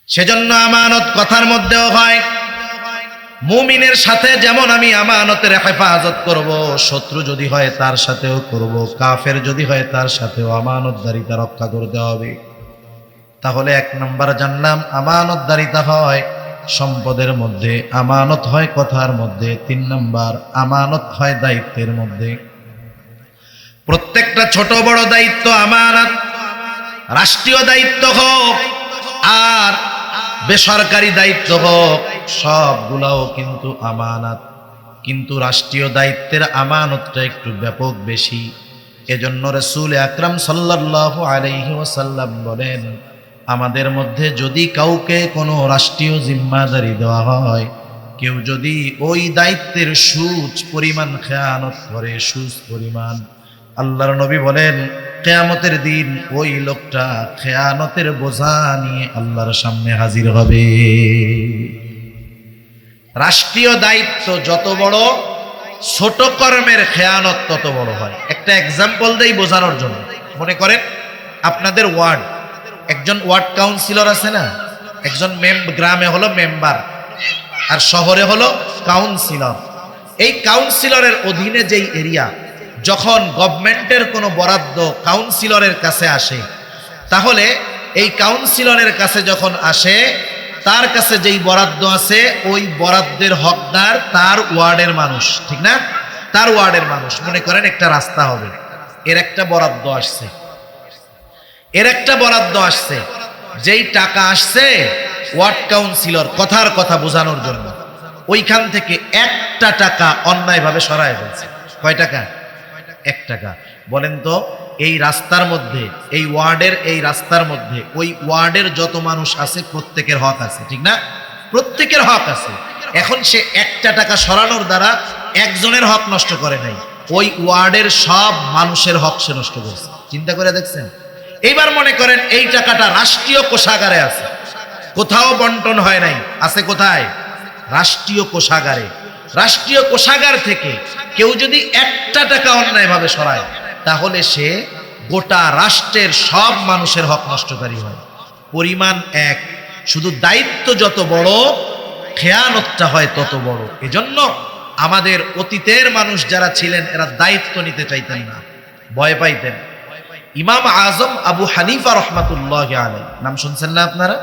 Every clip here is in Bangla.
সেজন্য আমানত কথার মধ্যেও হয়। মুমিনের সাথে যেমন আমি আমানতের হেফাজত করব, শত্রু যদি হয় তার সাথেও করব, কাফের যদি হয় তার সাথেও আমানতদারিতা রক্ষা করতে হবে। তাহলে এক নম্বর জানলাম আমানতদারিতা হয় সম্পদের মধ্যে, আমানত হয় কথার মধ্যে। 3 নম্বর আমানত হয় দায়িত্বের মধ্যে। প্রত্যেকটা ছোট বড় দায়িত্ব আমানত, রাষ্ট্রীয় দায়িত্ব হোক আর বেসরকারি দায়িত্ব হোক, সবগুলাও কিন্তু আমানত। কিন্তু রাষ্ট্রীয় দায়িত্বের আমানতটা একটু ব্যাপক বেশি। এজন্য রাসূল আকরাম সাল্লাল্লাহু আলাইহি ওয়াসাল্লাম বলেন, আমাদের মধ্যে যদি কাউকে কোনো রাষ্ট্রীয় জিম্মাদারি দেওয়া হয়, কেউ যদি ওই দায়িত্বের সুচ পরিমাণ খেয়ানত করে, সুচ পরিমাণ, আল্লাহর নবী বলেন কিয়ামতের দিন ওই লোকটা খেয়ানতের বোঝা নিয়ে আল্লাহর সামনে হাজির হবে। রাষ্ট্রীয় দায়িত্ব যত বড়, ছোট কর্মের খেয়ানত তত বড় হয়। একটা এক্সাম্পল দেই বোঝানোর জন্য। মনে করেন আপনাদের ওয়ার্ড, একজন ওয়ার্ড কাউন্সিলর আছে না, একজন গ্রামে হলো মেম্বার আর শহরে হলো কাউন্সিলর। এই কাউন্সিলরের অধীনে যেই এরিয়া, যখন গভর্নমেন্টের কোনো বরাদ্দ কাউন্সিলরের কাছে আসে, তাহলে এই কাউন্সিলরের কাছে যখন আসে, তার কাছে যেই বরাদ্দ আছে ওই বরাদ্দের হকদার তার ওয়ার্ডের মানুষ, ঠিক না? তার ওয়ার্ডের মানুষ। মনে করেন একটা রাস্তা হবে, এর একটা বরাদ্দ আসছে, এর একটা বরাদ্দ আসছে, যেই টাকা আসছে ওয়ার্ড কাউন্সিলর কথার কথা বোঝানোর জন্য ওইখান থেকে একটা টাকা অন্যায়ভাবে সরায় ফেলছে। কয় টাকা? 1 টাকা। বলেন তো এই রাস্তার মধ্যে, এই ওয়ার্ডের এই রাস্তার মধ্যে ওই ওয়ার্ডের যত মানুষ আছে প্রত্যেকের হক আছে, ঠিক না? প্রত্যেকের হক আছে। এখন সে 1টা টাকা সরানোর দ্বারা একজনের হক নষ্ট করে নাই, ওই ওয়ার্ডের সব মানুষের হক সে নষ্ট করেছে। চিন্তা করে দেখছেন? এইবার মনে করেন এই টাকাটা রাষ্ট্রীয় কোষাগারে আছে, কোথাও বন্টন হয় নাই, আছে কোথায়? রাষ্ট্রীয় কোষাগারে। রাষ্ট্রীয় কোষাগার থেকে কেউ যদি 1টা টাকা অন্যায়ভাবে সরায়, তাহলে সে গোটা রাষ্ট্রের সব মানুষের হক নষ্টকারী হয়। পরিমাণ এক, শুধু দায়িত্ব যত বড়, খেয়ানতটা হয় তত বড়। এজন্য আমাদের অতীতের মানুষ যারা ছিলেন এরা দায়িত্ব নিতে চাইতেন না, ভয় পাইতেন। ইমাম আজম আবু হানিফা রহমাতুল্লাহি আলাইহি, নাম শুনছেন না আপনারা?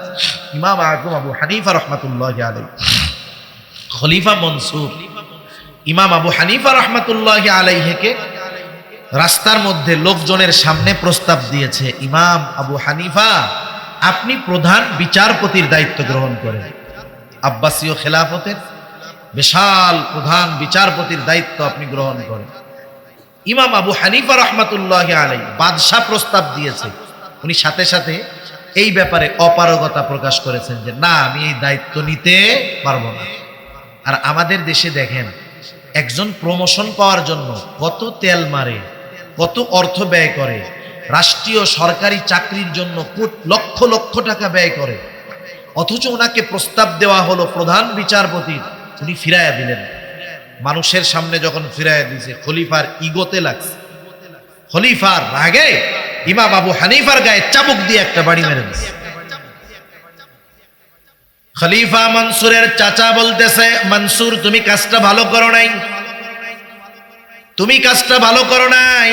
ইমাম আজম আবু হানিফা রহমাতুল্লাহি আলাইহি, খলিফা মনসুর ইমাম আবু হানিফা রহমাতুল্লাহি আলাইহিকে রাস্তার মধ্যে লোকজনের সামনে প্রস্তাব দিয়েছে, ইমাম আবু হানিফা আপনি প্রধান বিচারপতির দায়িত্ব গ্রহণ করেন। আব্বাসীয় খেলাফতের বিশাল প্রধান বিচারপতির দায়িত্ব আপনি গ্রহণ করেন। ইমাম আবু হানিফা রহমাতুল্লাহি আলাইহি বাদশাহ প্রস্তাব দিয়েছে, উনি সাথে সাথে এই ব্যাপারে অপারগতা প্রকাশ করেছেন যে না, আমি এই দায়িত্ব নিতে পারবো না। আর আমাদের দেশে দেখেন একজন প্রমোশন পাওয়ার জন্য কত তেল মারে, কত অর্থ ব্যয় করে, রাষ্ট্রীয় সরকারি চাকরির জন্য লক্ষ লক্ষ টাকা ব্যয় করে, অথচ ওনাকে প্রস্তাব দেওয়া হলো প্রধান বিচারপতি, উনি ফিরাইয়া দিলেন। মানুষের সামনে যখন ফিরাইয়া দিয়েছে, খলিফার ইগোতে লাগছে, খলিফার রাগে ইমাম আবু হানিফার গায়ে চাবুক দিয়ে একটা বাড়ি মেরে দিয়েছে। খলিফা মনসুরের চাচা বলতেছে, মনসুর তুমি কাজটা ভালো করো নাই, তুমি কাজটা ভালো করো নাই,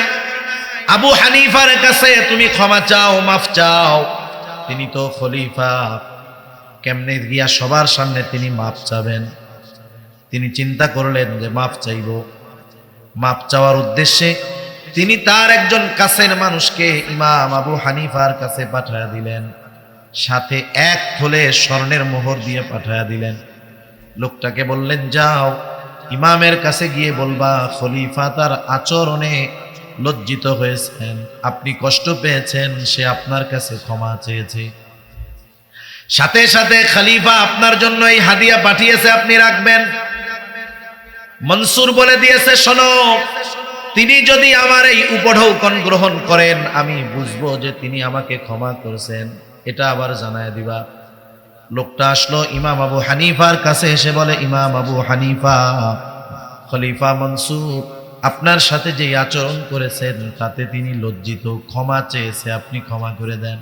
আবু হানিফার কাছে তুমি ক্ষমা চাও, মাফ চাও। তিনি তো খলিফা, কেমনে গিয়া সবার সামনে তিনি মাফ চাবেন? তিনি চিন্তা করলেন যে মাফ চাইব। মাফ চাওয়ার উদ্দেশ্যে তিনি তার একজন কাছের মানুষকে ইমাম আবু হানিফার কাছে পাঠায়া দিলেন, সাথে 1 থলে স্বর্ণের মোহর দিয়ে পাঠায়া দিলেন। লোকটাকে বললেন, যাও ইমামের কাছে গিয়ে বলবা খলিফা তার আচরণে লজ্জিত হয়েছেন, আপনি কষ্ট পেয়েছেন, সে আপনার কাছে ক্ষমা চেয়েছে। সাথে সাথে খলিফা আপনার জন্য এই হাদিয়া পাঠিয়েছে, আপনি রাখবেন। মনসুর বলে দিয়েছে, শোনো, তিনি যদি আমার এই উপঢৌকন গ্রহণ করেন, আমি বুঝবো যে তিনি আমাকে ক্ষমা করেছেন, এটা আবার জানায় দিবা। লোকটা আসলো ইমাম আবু হানিফার কাছে, এসে বলে, ইমাম আবু হানিফা, খলিফা মনসুর আপনার সাথে যে আচরণ করেছেন তাতে তিনি লজ্জিত, ক্ষমা চেয়েছে, আপনি ক্ষমা করে দেন।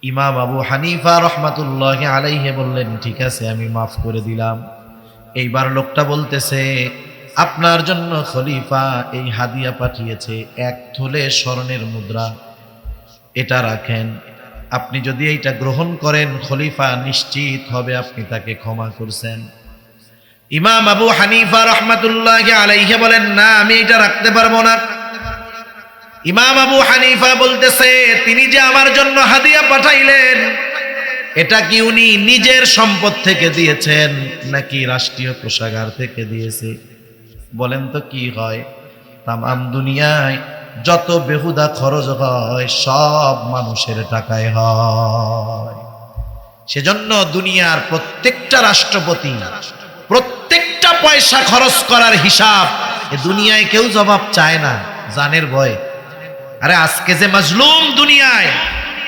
ইমাম আবু হানিফা রহমাতুল্লাহি আলাইহি বললেন, ঠিক আছে আমি মাফ করে দিলাম। এইবার লোকটা বলতেছে, আপনার জন্য খলিফা এই হাদিয়া পাঠিয়েছে, 1 তোলে স্বর্ণের মুদ্রা, এটা রাখেন। আপনি যদি এইটা গ্রহণ করেন, খলিফা নিশ্চিত হবে আপনি তাকে ক্ষমা করছেন। ইমাম আবু হানিফা রহমাতুল্লাহি আলাইহি বলেন, না আমি এটা রাখতে পারবো না। ইমাম আবু হানিফা বলতেছে, তিনি যে আমার জন্য হাদিয়া পাঠাইলেন, এটা কি উনি নিজের সম্পদ থেকে দিয়েছেন নাকি রাষ্ট্রীয় কোষাগার থেকে দিয়েছে? বলেন তো কি হয়? তামাম দুনিয়ায় যত বেহুদা খরচ হয় সব মানুষের টাকায় হয়। সেজন্য দুনিয়ার প্রত্যেকটা রাষ্ট্রপতি প্রত্যেকটা পয়সা খরচ করার হিসাব এ দুনিয়ায় কেউ জবাব চায় না, জানের ভয়ে। আরে আজকে যে মাজলুম দুনিয়ায়,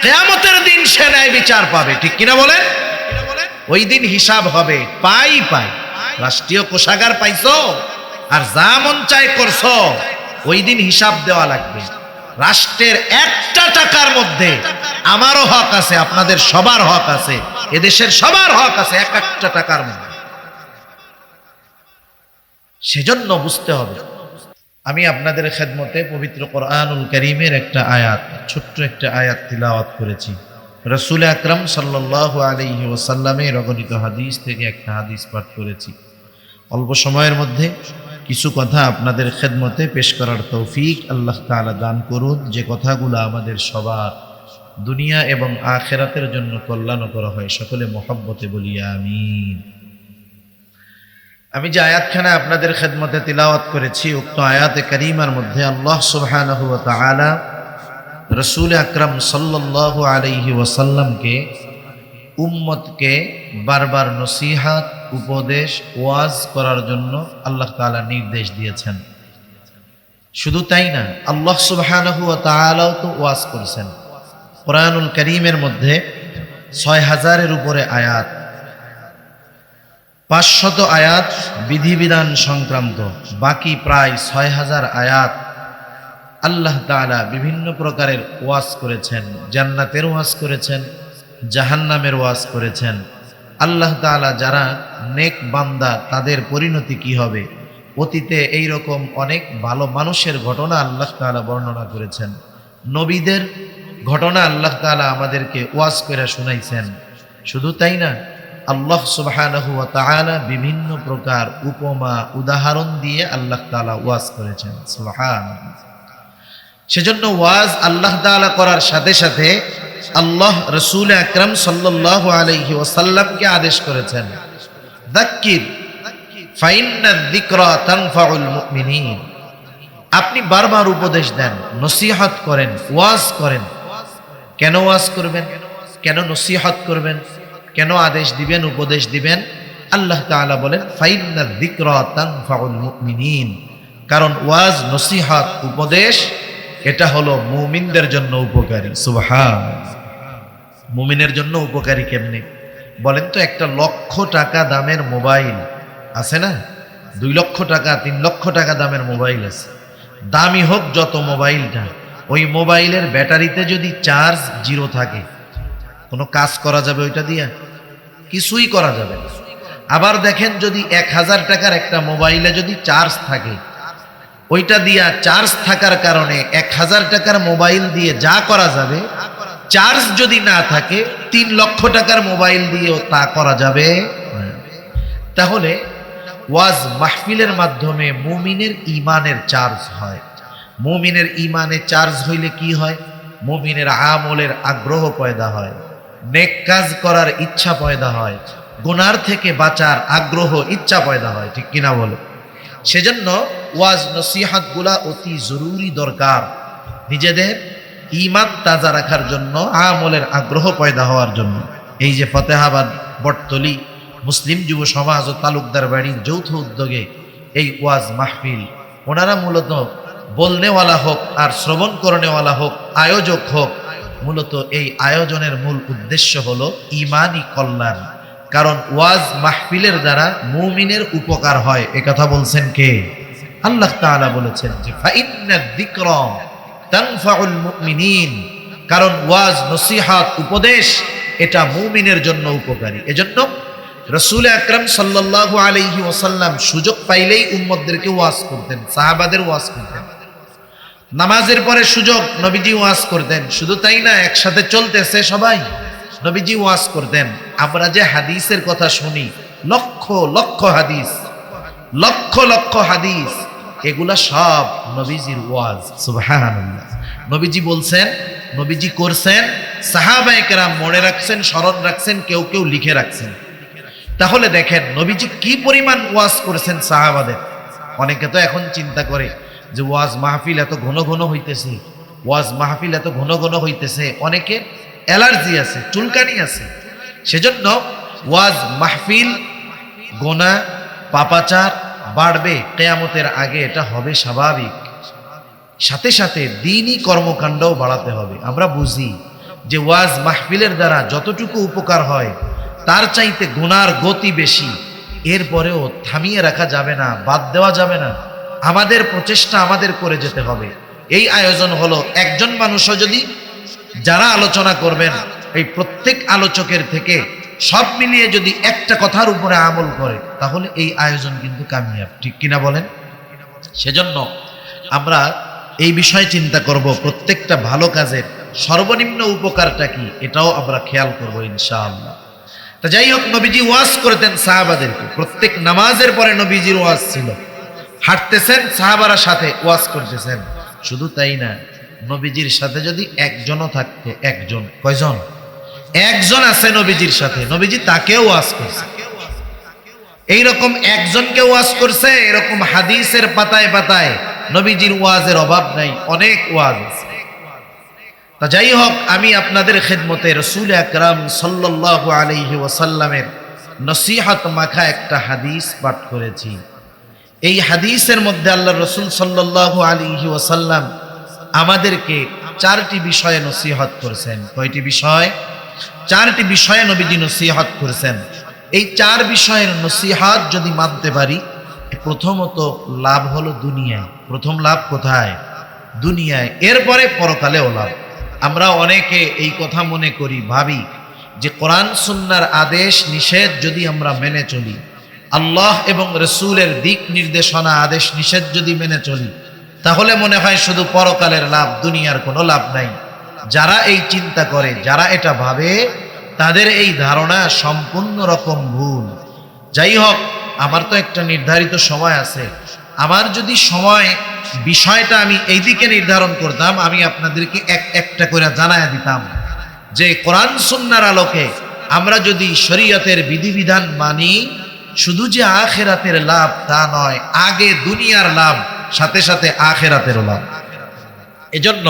কিয়ামতের দিন সে ন্যায় বিচার পাবে, ঠিক কিনা বলেন? ওই দিন হিসাব হবে, পাই রাষ্ট্রীয় কোষাগার পাইছো আর যা মন চায় করছো, ওই দিন হিসাব দেওয়া লাগবে। রাষ্ট্রের একটা টাকার মধ্যে আমারও হক আছে, আপনাদের সবার হক আছে, এদেশের সবার হক আছে এক একটা টাকার মধ্যে। সেজন্য বুঝতে হবে। আমি আপনাদের খেদমতে পবিত্র কোরআনুল কারীমের একটা আয়াত, ছোট্ট একটা আয়াত তিলাওয়াত করেছি। রাসূল আকরাম সাল্লাল্লাহু আলাইহি ওয়াসাল্লামের অগণিত হাদিস থেকে একটা হাদিস পাঠ করেছি। অল্প সময়ের মধ্যে কিছু কথা আপনাদের খেদমতে পেশ করার তৌফিক আল্লাহ তাআলা দান করুন, যে কথাগুলো আমাদের সবার দুনিয়া এবং আখিরাতের জন্য কল্যাণ করা হয়। সকলে মহব্বতে বলি আমিন। আমি যে আয়াতখানা আপনাদের খেদমতে তিলাওয়াত করেছি, উক্ত আয়াতে কারিমার মধ্যে আল্লাহ সুবহানাহু ওয়া তাআলা রাসূল আকরাম সাল্লাল্লাহু আলাইহি ওয়াসাল্লামকে উম্মতকে বারবার নসিহত, উপদেশ, ওয়াজ করার জন্য আল্লাহ তাআলা নির্দেশ দিয়েছেন। শুধু তাই না, আল্লাহ সুবহানাহু ওয়া তাআলাও তো ওয়াজ করেছেন। কোরআনুল কারীমের মধ্যে ৬,০০০-এর উপরে আয়াত, ৫০০ আয়াত বিধিবিধান সংক্রান্ত, বাকি প্রায় ৬,০০০ আয়াত আল্লাহ তাআলা বিভিন্ন প্রকারের ওয়াজ করেছেন। জান্নাতের ওয়াজ করেছেন, জাহান্নামের ওয়াজ করেছেন। আল্লাহ তাআলা যারা নেক বান্দা তাদের পরিণতি কি হবে, অতীতে এই রকম অনেক ভালো মানুষের ঘটনা আল্লাহ তাআলা বর্ণনা করেছেন। নবীদের ঘটনা আল্লাহ তাআলা আমাদেরকে ওয়াজ করে শুনাইছেন। শুধু তাই না, আল্লাহ সুবহানাহু ওয়া তাআলা বিভিন্ন প্রকার উপমা, উদাহরণ দিয়ে আল্লাহ তাআলা ওয়াজ করেছেন। সুবহানাল্লাহ। সেজন্য ওয়াজ আল্লাহ তাআলা করার সাথে সাথে আল্লাহ রাসূল আকরাম সাল্লাল্লাহু আলাইহি ওয়াসাল্লামকে আদেশ করেছেন, যাক্কির ফাইন্না যিকরা তানফাউল মুমিনিন। আপনি বারবার উপদেশ দেন, নসিহত করেন, ওয়াজ করেন। কেন ওয়াজ করবেন? কেন নসিহত করবেন? কেন আদেশ দিবেন, উপদেশ দিবেন? আল্লাহ তাআলা বলেন, ফাইন্না যিকরা তানফাউল মুমিনিন। কারণ ওয়াজ, নসিহত, উপদেশ এটা হলো মুমিনদের জন্য উপকারী। সুবহানাল্লাহ। মুমিনের জন্য উপকারী কেমনে বলেন তো? 1,00,000 টাকা দামের মোবাইল আছে না, 2 লক্ষ টাকা, 3 লক্ষ টাকা দামের মোবাইল আছে। দামি হোক যত মোবাইলটা, ওই মোবাইলের ব্যাটারিতে যদি চার্জ 0 থাকে, কোনো কাজ করা যাবে ওইটা দিয়া? কিছুই করা যাবে না। আবার দেখেন, যদি 1,000 টাকার একটা মোবাইলে যদি চার্জ থাকে, ওইটা দিয়া চার্জ থাকার কারণে 1,000 টাকার মোবাইল দিয়ে যা করা যাবে, চার্জ যদি না থাকে 3 লক্ষ টাকার মোবাইল দিয়েও তা করা যাবে। তাহলে ওয়াজ মাহফিলের মাধ্যমে মুমিনের ঈমানের চার্জ হয়। মুমিনের ঈমানে চার্জ হইলে কি হয়? মুমিনের আমলের আগ্রহ পয়দা হয়, নেক কাজ করার ইচ্ছা পয়দা হয়, গুনার থেকে বাঁচার আগ্রহ, ইচ্ছা পয়দা হয়, ঠিক কিনা বলে? সেজন্য ওয়াজ নসিহত গুলা অতি জরুরি দরকার, নিজেদের ঈমান তাজা রাখার জন্য, আমলের আগ্রহ পয়দা হওয়ার জন্য। এই যে ফতেহাবাদ বটতলী মুসলিম যুব সমাজ ও তালুকদার বাড়ির যৌথ উদ্যোগে এই ওয়াজ মাহফিল, ওনারা মূলত বলনেওয়ালা হোক আর শ্রবণ করনেওয়ালা হোক, আয়োজক হোক, মূলত এই আয়োজনের মূল উদ্দেশ্য হলো ঈমানি কল্যাণ। কারণ ওয়াজ মাহফিলের দ্বারা মুমিনের উপকার হয়। এ কথা বলছেন কে? আল্লাহ তাআলা বলেছেন যে ফাইন্না যিকরা তানফাউল মুমিনিন। কারণ ওয়াজ, নসিহত, উপদেশ এটা মুমিনের জন্য উপকারী। এজন্য রাসূল আকরাম সাল্লাল্লাহু আলাইহি ওয়াসাল্লাম সুযোগ পাইলেই উম্মতদেরকে ওয়াজ করতেন, সাহাবাদের ওয়াজ করতেন। নামাজের পরে সুযোগ, নবীজি ওয়াজ করতেন। শুধু তাই না, একসাথে চলতেছে সবাই, নবীজি ওয়াজ করতেন। আমরা যে হাদিসের কথা শুনি, লক্ষ লক্ষ হাদিস, লক্ষ লক্ষ হাদিস, এগুলা সব নবীজির ওয়াজ। সুবহানাল্লাহ। নবীজি বলছেন, নবীজি করছেন, সাহাবায়ে কেরাম মনে রাখছেন, স্মরণ রাখছেন, কেউ কেউ লিখে রাখছেন। তাহলে দেখেন নবীজি কি পরিমাণ ওয়াজ করেছেন সাহাবাদের। অনেকে তো এখন চিন্তা করে যে ওয়াজ মাহফিল এত ঘন ঘন হইতেছে, ওয়াজ মাহফিল এত ঘন ঘন হইতেছে, অনেকে অ্যালার্জি আছে, চুলকানি আছে, সেজন্য ওয়াজ মাহফিল গোনা পাপাচার বাড়বে কিয়ামতের আগে, এটা হবে স্বাভাবিক। সাথে সাথে দ্বীনি কর্মকাণ্ডও বাড়াতে হবে। আমরা বুঝি যে ওয়াজ মাহফিলের দ্বারা যতটুকু উপকার হয় তার চাইতে গুনার গতি বেশি। এরপরেও থামিয়ে রাখা যাবে না, বাদ দেওয়া যাবে না, আমাদের প্রচেষ্টা আমাদের করে যেতে হবে। এই আয়োজন হলো, একজন মানুষও যদি, যারা আলোচনা করবেন, এই প্রত্যেক আলোচকের থেকে সব মিলিয়ে যদি একটা কথার উপরে আমল করে, তাহলে এই আয়োজন কিন্তু কামিয়াব। ঠিক কিনা বলেন? সেজন্য আমরা এই বিষয়ে চিন্তা করব, প্রত্যেকটা ভালো কাজের সর্বনিম্ন উপকারটা কি, এটাও আমরা খেয়াল করব ইনশাআল্লাহ। তা যাই হোক, নবীজি ওয়াজ করতেন সাহাবাদেরকে। প্রত্যেক নামাজের পরে নবীজির ওয়াজ ছিল। হাঁটতেছেন, সাহাবারা সাথে ওয়াজ করতেছেন। শুধু তাই না, নবীজির সাথে যদি একজনও থাকতো, একজন, কয়জন? একজন আছে নবীজির সাথে, নবীজি তাকেও ওয়াজ করছে। এইরকম একজনকে ওয়াজ করছে, এরকম হাদিসের পাতায় পাতায় নবীজির ওয়াজের অভাব নাই, অনেক ওয়াজ আছে। তা যাই হোক, আমি আপনাদের খেদমতে রাসূল আকরাম সাল্লাল্লাহু আলাইহি ওয়াসাল্লামের নসিহত মাখা একটা হাদিস পাঠ করেছি। এই হাদিসের মধ্যে আল্লাহ রাসূল সাল্লাল্লাহু আলাইহি ওয়াসাল্লাম আমাদেরকে চারটি বিষয়ে নসিহত করেছেন। কয়টি বিষয়? চারটি বিষয়ে নবীজি নসিহত করেছেন। এই চার বিষয়ের নসিহত যদি মানতে পারি, প্রথমত লাভ হলো দুনিয়ায়। প্রথম লাভ কোথায়? দুনিয়ায়। এরপরে পরকালেও লাভ। আমরা অনেকে এই কথা মনে করি, ভাবি যে কোরআন সুন্নাহর আদেশ নিষেধ যদি আমরা মেনে চলি, আল্লাহ এবং রাসূলের দিক নির্দেশনা আদেশ নিষেধ যদি মেনে চলি, তাহলে মনে হয় শুধু পরকালের লাভ, দুনিয়ার কোনো লাভ নাই। যারা এই চিন্তা করে, যারা এটা ভাবে, তাদের এই ধারণা সম্পূর্ণ রকম ভুল। যাই হোক, আমার তো একটা নির্ধারিত সময় আছে। আমার যদি সময় বিষয়টা আমি এইদিকে নির্ধারণ করতাম, আমি আপনাদেরকে একটা করে জানায়া দিতাম যে কোরআন সুন্নাহর আলোকে আমরা যদি শরীয়তের বিধিবিধান মানি, শুধু যে আখিরাতের লাভ তা নয়, আগে দুনিয়ার লাভ, সাথে সাথে আখিরাতেরও লাভ। এজন্য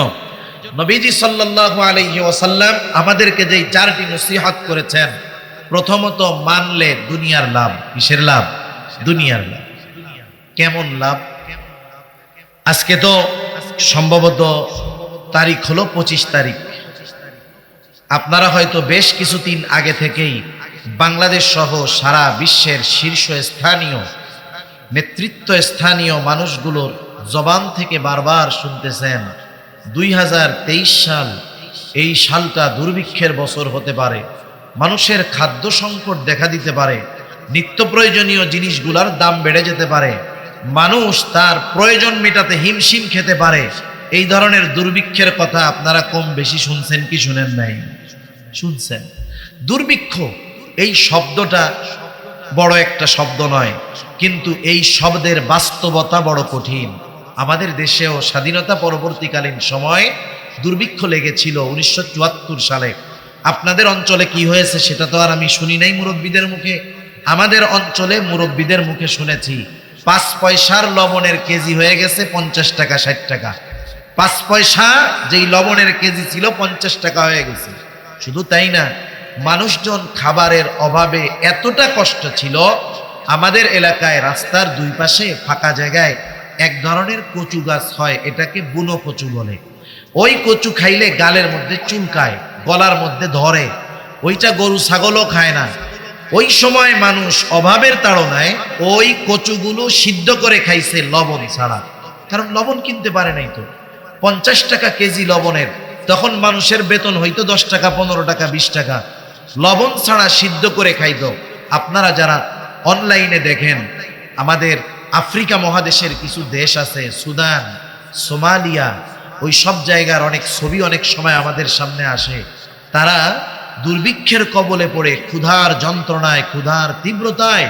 নবীজি সাল্লাল্লাহু আলাইহি ওয়াসাল্লাম আমাদেরকে যেই চারটি নসিহত করেছেন, প্রথমত মানলে দুনিয়ার লাভ। কিসের লাভ? দুনিয়ার লাভ। কেমন লাভ? আজকে তো সম্ভবত তারিখ হলো 25 তারিখ। আপনারা হয়তো বেশ কিছুদিন আগে থেকেই বাংলাদেশ সহ সারা বিশ্বের শীর্ষস্থানীয় নেতৃত্বস্থানীয় মানুষগুলোর জবান থেকে বারবার শুনতেছেন 2023 সাল, এই সালটা দুর্ভিক্ষের বছর হতে পারে, মানুষের খাদ্য সংকট দেখা দিতে পারে, নিত্য প্রয়োজনীয় জিনিসগুলোর দাম বেড়ে যেতে পারে, মানুষ তার প্রয়োজন মেটাতে হিমশিম খেতে পারে। এই ধরনের দুর্ভিক্ষের কথা আপনারা কম বেশি শুনছেন কি শুনেন নাই? শুনছেন। দুর্ভিক্ষ এই শব্দটা বড় একটা শব্দ নয়, কিন্তু এই শব্দের বাস্তবতা বড় কঠিন। আমাদের দেশেও স্বাধীনতা পরবর্তীকালীন সময়ে দুর্ভিক্ষ লেগেছিল 1974 সালে। আপনাদের অঞ্চলে কি হয়েছে সেটা তো আর আমি শুনি নাই মুরব্বীদের মুখে। আমাদের অঞ্চলে মুরব্বীদের মুখে শুনেছি 5 পয়সার লবণের কেজি হয়ে গেছে 50 টাকা 60 টাকা। 5 পয়সা যেই লবণের কেজি ছিল 50 টাকা হয়ে গেছে। শুধু তাই না, মানুষজন খাবারের অভাবে এতটা কষ্ট ছিল, আমাদের এলাকায় রাস্তার দুই পাশে ফাঁকা জায়গায় এক ধরনের কচু গাছ হয়, এটাকে বুনো কচু বলে। ওই কচু খাইলে গালের মধ্যে চুলকায়, গলার মধ্যে ধরে, ওইটা গরু ছাগলও খায় না। ওই সময় মানুষ অভাবের তাড়নায় ওই কচুগুলো সিদ্ধ করে খাইছে লবণ ছাড়া, কারণ লবণ কিনতে পারে নাই। তো 50 টাকা কেজি লবণের তখন মানুষের বেতন হইতো 10 টাকা, 15 টাকা, 20 টাকা, লবণ ছাড়া সিদ্ধ করে খাইতো। আপনারা যারা অনলাইনে দেখেন, আমাদের আফ্রিকা মহাদেশের কিছু দেশ আছে, সুদান, সোমালিয়া, ওই সব জায়গার অনেক ছবি অনেক সময় আমাদের সামনে আসে। তারা দুর্ভিক্ষের কবলে পড়ে ক্ষুধার যন্ত্রণায়, ক্ষুধার তীব্রতায়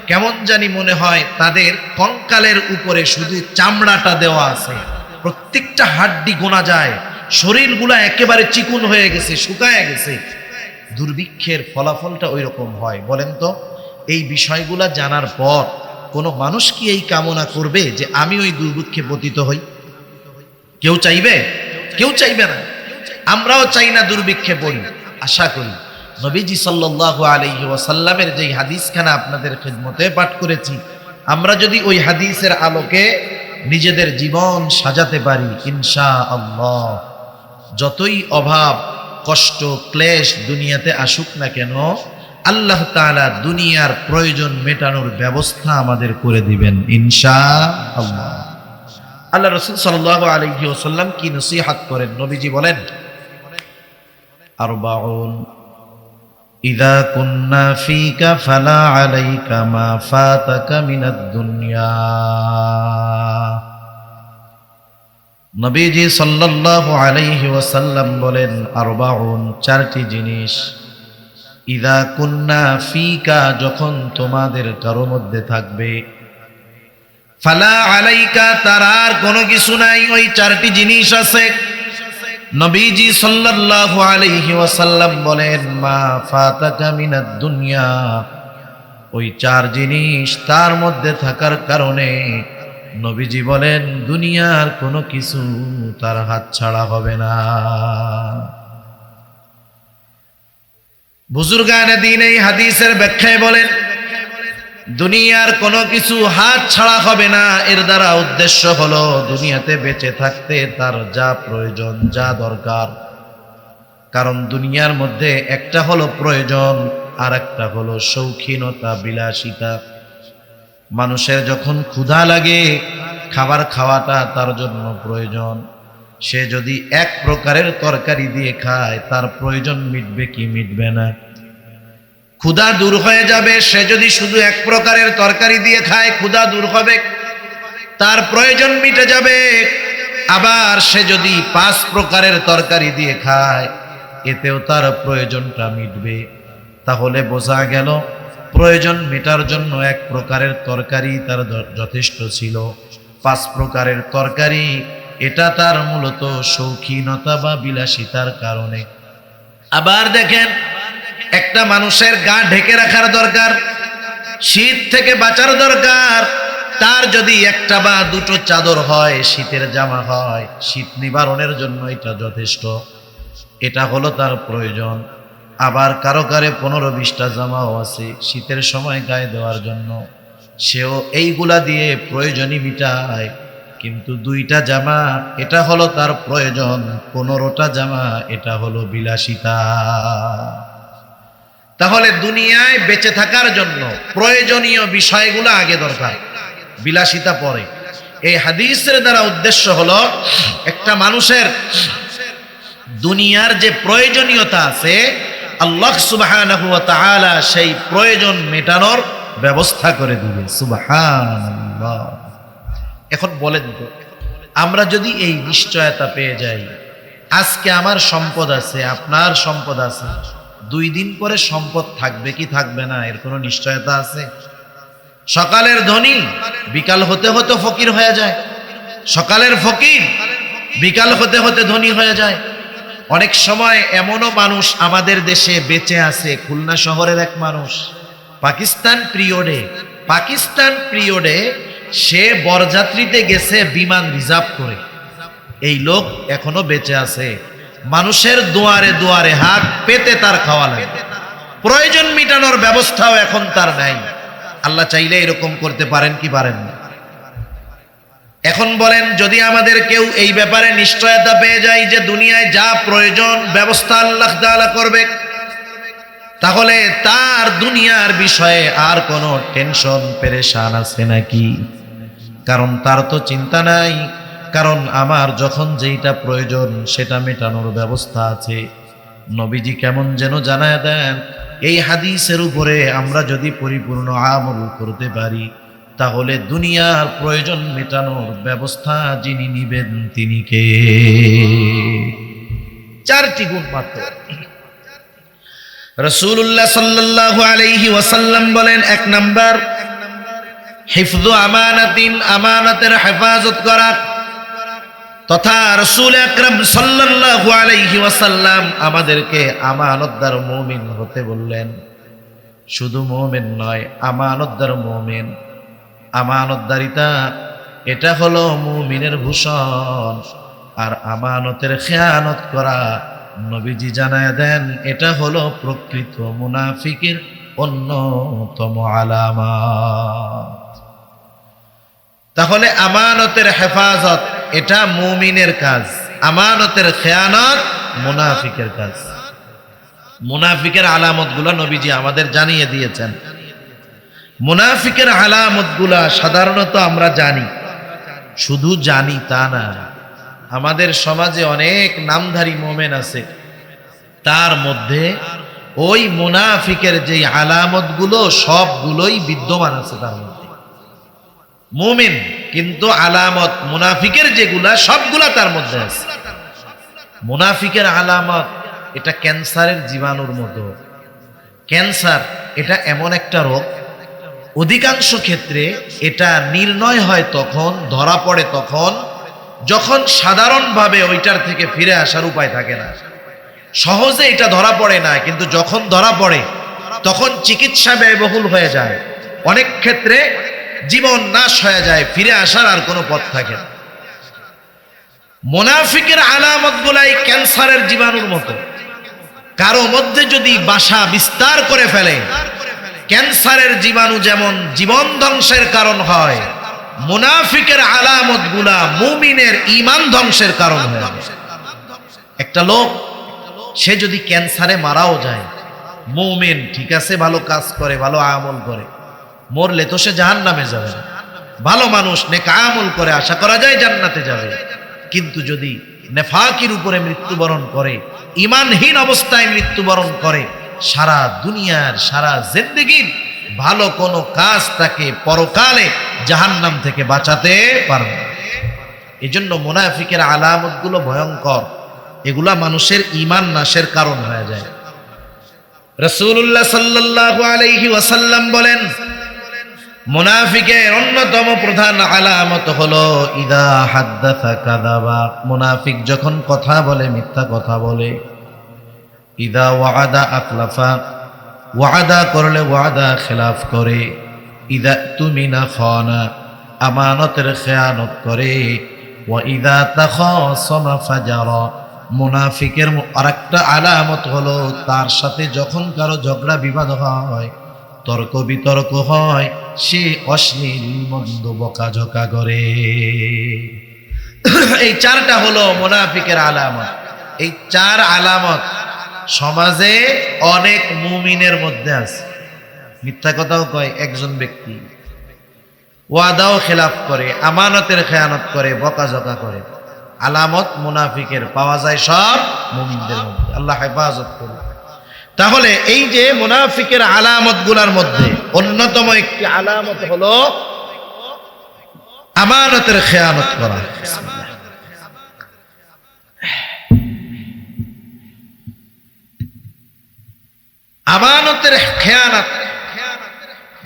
কেমন জানি মনে হয় তাদের কঙ্কালের উপরে শুধু চামড়াটা দেওয়া আছে, প্রত্যেকটা হাড্ডি গোনা যায়, শরীরগুলা একেবারে চিকুন হয়ে গেছে, শুকায় গেছে। দুর্ভিক্ষের ফলাফলটা ওই রকম হয়। বলেন তো, এই বিষয়গুলা জানার পর কোনো মানুষ কি এই কামনা করবে যে আমি ওই দুর্ভিক্ষে পতিত হই? কেউ চাইবে? কেউ চাইবে না। আমরাও চাই না দুর্ভিক্ষে পড়ি। আশা করি নবীজি সাল্লাল্লাহু আলাইহি ওয়াসাল্লামের যে হাদিসখানা আপনাদের খিদমতে পাঠ করেছি, আমরা যদি ওই হাদিসের আলোকে নিজেদের জীবন সাজাতে পারি, ইনশাআল্লাহ যতই অভাব, কষ্ট, ক্লেশ দুনিয়াতে আসুক না কেন, আল্লাহ তাআলা দুনিয়ার প্রয়োজন মেটানোর ব্যবস্থা আমাদের করে দিবেন ইনশাআল্লাহ। আল্লাহ রাসূল সাল্লাল্লাহু আলাইহি ওয়াসাল্লাম কি নসিহত করেন? নবীজি বলেন, আরবাউন ইযা কুন্না ফীকা ফালা আলাইকা মা ফাতাকা মিনাদ দুনিয়া। নবীজি সাল্লাল্লাহু আলাইহি ওয়াসাল্লাম বলেন, আরবাউন, চারটি জিনিস, ইযা কুন্না ফীকা, যখন তোমাদের কারো মধ্যে থাকবে, ফালা আলাইকা, তার আর কোনো কিছু নাই, ওই চারটি জিনিস আছে। নবীজি সাল্লাল্লাহু আলাইহি ওয়াসাল্লাম বলেন, মা ফাতাকা মিনাদ দুনিয়া, ওই চার জিনিস তার মধ্যে থাকার কারণে নবীজি বলেন দুনিয়ার কোনো কিছু তার হাত ছাড়া হবে না। বুজুর্গানে দ্বীন এই হাদিসের ব্যাখ্যায় বলেন, দুনিয়ার কোনো কিছু হাত ছাড়া হবে না। এর দ্বারা উদ্দেশ্য হলো দুনিয়াতে বেঁচে থাকতে তার যা প্রয়োজন, যা দরকার। কারণ দুনিয়ার মধ্যে একটা হলো প্রয়োজন, আর একটা হলো শৌখিনতা, বিলাসিতা। মানুষের যখন ক্ষুধা লাগে, খাবার খাওয়াটা তার জন্য প্রয়োজন। সে যদি এক প্রকারের তরকারি দিয়ে খায়, তার প্রয়োজন মিটবে কি মিটবে না? ক্ষুধা দূর হয়ে যাবে। সে যদি শুধু এক প্রকারের তরকারি দিয়ে খায়, ক্ষুধা দূর হবে, তার প্রয়োজন মিটে যাবে। আবার সে যদি 5 প্রকারের তরকারি দিয়ে খায়, এতেও তার প্রয়োজনটা মিটবে। তাহলে বোঝা গেল প্রয়োজন মেটার জন্য এক প্রকারের তরকারি তার যথেষ্ট ছিল। 5 প্রকারের তরকারি, এটা তার মূলত শৌখিনতা বা বিলাসিতার কারণে। আবার দেখেন, একটা মানুষের গা ঢেকে রাখার দরকার, শীত থেকে বাঁচার দরকার। তার যদি একটা বা দুটো চাদর হয়, শীতের জামা হয়, শীত নিবারণের জন্য এটা যথেষ্ট, এটা হলো তার প্রয়োজন। আবার কারো কারে 15-20টা জামাও আছে শীতের সময় গায়ে দেওয়ার জন্য, সেও এইগুলা দিয়ে প্রয়োজনই মিটায়। কিন্তু 2টা জামা, এটা হলো তার প্রয়োজন, 15টা জামা, এটা হলো বিলাসিতা। তাহলে দুনিয়ায় বেঁচে থাকার জন্য প্রয়োজনীয় বিষয়গুলো আগে দরকার, বিলাসিতা পরে। এই হাদিসের দ্বারা উদ্দেশ্য হলো একটা মানুষের দুনিয়ার যে প্রয়োজনীয়তা আছে, আল্লাহ সুবহানাহু ওয়া তাআলা সেই প্রয়োজন মেটানোর ব্যবস্থা করে দিবে। সুবহানাল্লাহ। এখন বলেন তো, আমরা যদি এই নিশ্চয়তা পেয়ে যাই, আজকে আমার সম্পদ আছে, আপনার সম্পদ আছে, 2 দিন পরে সম্পদ থাকবে কি থাকবে না, এর কোনো নিশ্চয়তা আছে? সকালের ধনী বিকাল হতে হতে ফকির হয়ে যায়, সকালের ফকির বিকাল হতে হতে ধনী হয়ে যায়। অনেক সময় এমনও মানুষ আমাদের দেশে বেঁচে আছে। খুলনা শহরের এক মানুষ পাকিস্তান পিরিয়ডে সে বরযাত্রীতে গেছে বিমান রিজার্ভ করে। এই লোক এখনো বেঁচে আছে। মানুষের দুয়ারে দুয়ারে হাত পেতে তার খাওয়া লাগে, প্রয়োজন মিটানোর ব্যবস্থাও এখন তার নাই। আল্লাহ চাইলে এরকম করতে পারেন কি পারেন না? এখন বলেন, যদি আমাদের কেউ এই ব্যাপারে নিশ্চয়তা পেয়ে যায় যে দুনিয়ায় যা প্রয়োজন ব্যবস্থা আল্লাহ তাআলা করবে, তাহলে তার দুনিয়ার বিষয়ে আর কোনো টেনশন পেরেশান আছে নাকি? কারণ তার তো চিন্তা নাই কারণ আমার যখন যেইটা প্রয়োজন সেটা মেটানোর ব্যবস্থা আছে। নবীজি কেমন যেন জানায় দেন, এই হাদিসের উপরে আমরা যদি পরিপূর্ণ আমল করতে পারি তাহলে দুনিয়ার প্রয়োজন মেটানোর ব্যবস্থা যিনি নিবেন তিনি কে? চারটি গুণ মাত্র। রাসূলুল্লাহ সাল্লাল্লাহু আলাইহি ওয়াসাল্লাম বলেন, এক নাম্বার হিফযু আমানাতিন, আমানাতের হেফাজত করা। তথা রাসূল আকরাম সাল্লাল্লাহু আলাইহি ওয়াসাল্লাম আমাদেরকে আমানতদার মুমিন হতে বললেন। শুধু মুমিন নয়, আমানতদার মুমিন। আমানতদারিতা এটা হলো মুমিনের ভূষণ। আর আমানতের খেয়ানত করা নবীজি জানায় দেন এটা হলো প্রকৃত মুনাফিকের অন্যতম আলামত। তাহলে আমানতের হেফাজত এটা মুমিনের কাজ, আমানতের খেয়ানত মুনাফিকের কাজ। মুনাফিকের আলামতগুলো নবীজি আমাদের জানিয়ে দিয়েছেন। মুনাফিকের আলামতগুলা সাধারণত আমরা জানি, শুধু জানি তা না, আমাদের সমাজে অনেক নামধারী মোমেন আছে, তার মধ্যে ওই মুনাফিকের যে আলামতগুলো সবগুলোই বিদ্যমান আছে তার মধ্যে। মুমিন কিন্তু আলামত মুনাফিকের যেগুলা সবগুলা তার মধ্যে আছে। মুনাফিকের আলামত এটা ক্যান্সারের জীবাণুর মতো। ক্যান্সার এটা এমন একটা রোগ, অধিকাংশ ক্ষেত্রে এটা নির্ণয় হয় তখন, ধরা পড়ে তখন যখন সাধারণভাবে ওইটার থেকে ফিরে আসার উপায় থাকে না। সহজে এটা ধরা পড়ে না, কিন্তু যখন ধরা পড়ে তখন চিকিৎসা ব্যয়বহুল হয়ে যায়। অনেক ক্ষেত্রে জীবন নাশ হয়ে যায়, ফিরে আসার আর কোনো পথ থাকে না। মুনাফিকের আলামতগুলাই ক্যান্সারের জীবাণুর মতো। কারো মধ্যে যদি বাসা বিস্তার করে ফেলে, ক্যান্সারের জীবাণু যেমন জীবন ধ্বংসের কারণ হয়, মুনাফিকের আলামতগুলা মুমিনের ঈমান ধ্বংসের কারণ হয়। একটা লোক সে যদি ক্যান্সারে মারাও যায়, মুমিন ঠিক আছে, ভালো কাজ করে, ভালো আমল করে, মরলে তো সে জাহান্নামে যাবে না। ভালো মানুষ নেক আমল করে, আশা করা যায় জান্নাতে যাবে। কিন্তু যদি নেফাকির উপরে মৃত্যুবরণ করে, ঈমানহীন অবস্থায় মৃত্যুবরণ করে, সারা দুনিয়ার সারা জিন্দেগির ভালো কোনো কাজ তাকে পরকালে জাহান্নাম থেকে বাঁচাতে পারবে না। এজন্য মুনাফিকের আলামতগুলো ভয়ঙ্কর, এগুলা মানুষের ঈমান নাশের কারণ হয়ে যায়। রাসূলুল্লাহ সাল্লাল্লাহু আলাইহি ওয়াসাল্লাম বলেন, মুনাফিকের অন্যতম প্রধান আলামত হলো ইদা হাদ্দাসা কাযাবা। মুনাফিক যখন কথা বলে মিথ্যা কথা বলে। ইদা ওয়াদা আখলাফা, ওয়াদা করলে ওয়াদা খেলাফ করে। ইদা তুমিনা খানা, আমানতের খেয়ানত করে। ওয়া ইদা তাখাসামা ফাজারা। মুনাফিকের আরেকটা আলামত হলো তার সাথে যখন কারো ঝগড়া বিবাদ হয়, তর্ক বিতর্ক হয়, সে অশ্লীল মন্দ বকাঝকা করে। এই চারটা হলো মুনাফিকের আলামত। এই চার আলামত সমাজে অনেক মুমিনের মধ্যে আছে। মিথ্যা কথাও কয় একজন ব্যক্তি, ওয়াদাও খেলাফ করে, আমানতের খেয়ানত করে, বকাঝকা করে। আলামত মুনাফিকের পাওয়া যায় সব মুমিনদের মধ্যে। আল্লাহ হেফাজত করুন। তাহলে এই যে মুনাফিকের আলামত গুলার মধ্যে অন্যতম একটি আলামত হলো আমানতের খেয়ানত করা। আমানতের খেয়ানত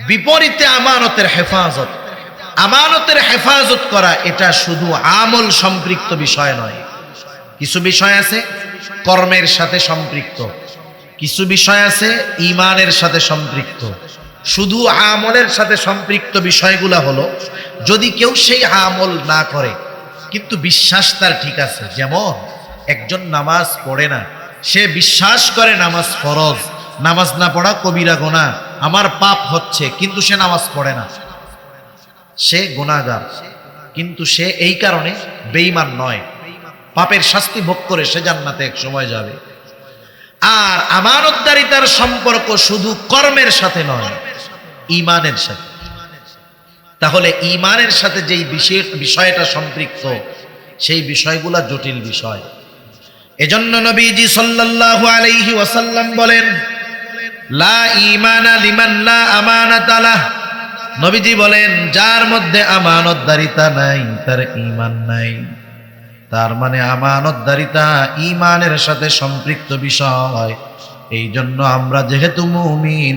বিপরীতে আমানতের হেফাজত। আমানতের হেফাজত করা এটা শুধু আমল সম্পৃক্ত বিষয় নয়। কিছু বিষয় আছে কর্মের সাথে সম্পৃক্ত, কিছু বিষয় আছে ঈমানের সাথে সম্পৃক্ত। শুধু আমলের সাথে সম্পৃক্ত বিষয়গুলো হলো, যদি কেউ সেই আমল না করে কিন্তু বিশ্বাস তার ঠিক আছে। যেমন একজন নামাজ পড়ে না, সে বিশ্বাস করে নামাজ ফরজ, নামাজ না পড়া কবিরা গুনাহ, আমার পাপ হচ্ছে, কিন্তু সে নামাজ পড়ে না, সে গুনাহগার। কিন্তু সে এই কারণে বেঈমান নয়, পাপের শাস্তি ভোগ করে সে জান্নাতে এক সময় যাবে। আর আমানতদারিতার সম্পর্ক শুধু কর্মের সাথে নয়, ঈমানের সাথে। তাহলে ঈমানের সাথে যেই বিষয়টা সম্পৃক্ত, সেই বিষয়গুলা জটিল বিষয়। এজন্য নবীজি সাল্লাল্লাহু আলাইহি ওয়াসাল্লাম বলেন, লা ঈমানা লিমান লা আমানাতা লাহ। নবীজি বলেন, যার মধ্যে আমানতদারিতা নাই তার ঈমান নাই। তার মানে আমানতদারিতা ঈমানের সাথে সম্পৃক্ত বিষয়। এই জন্য আমরা যেহেতু মুমিন,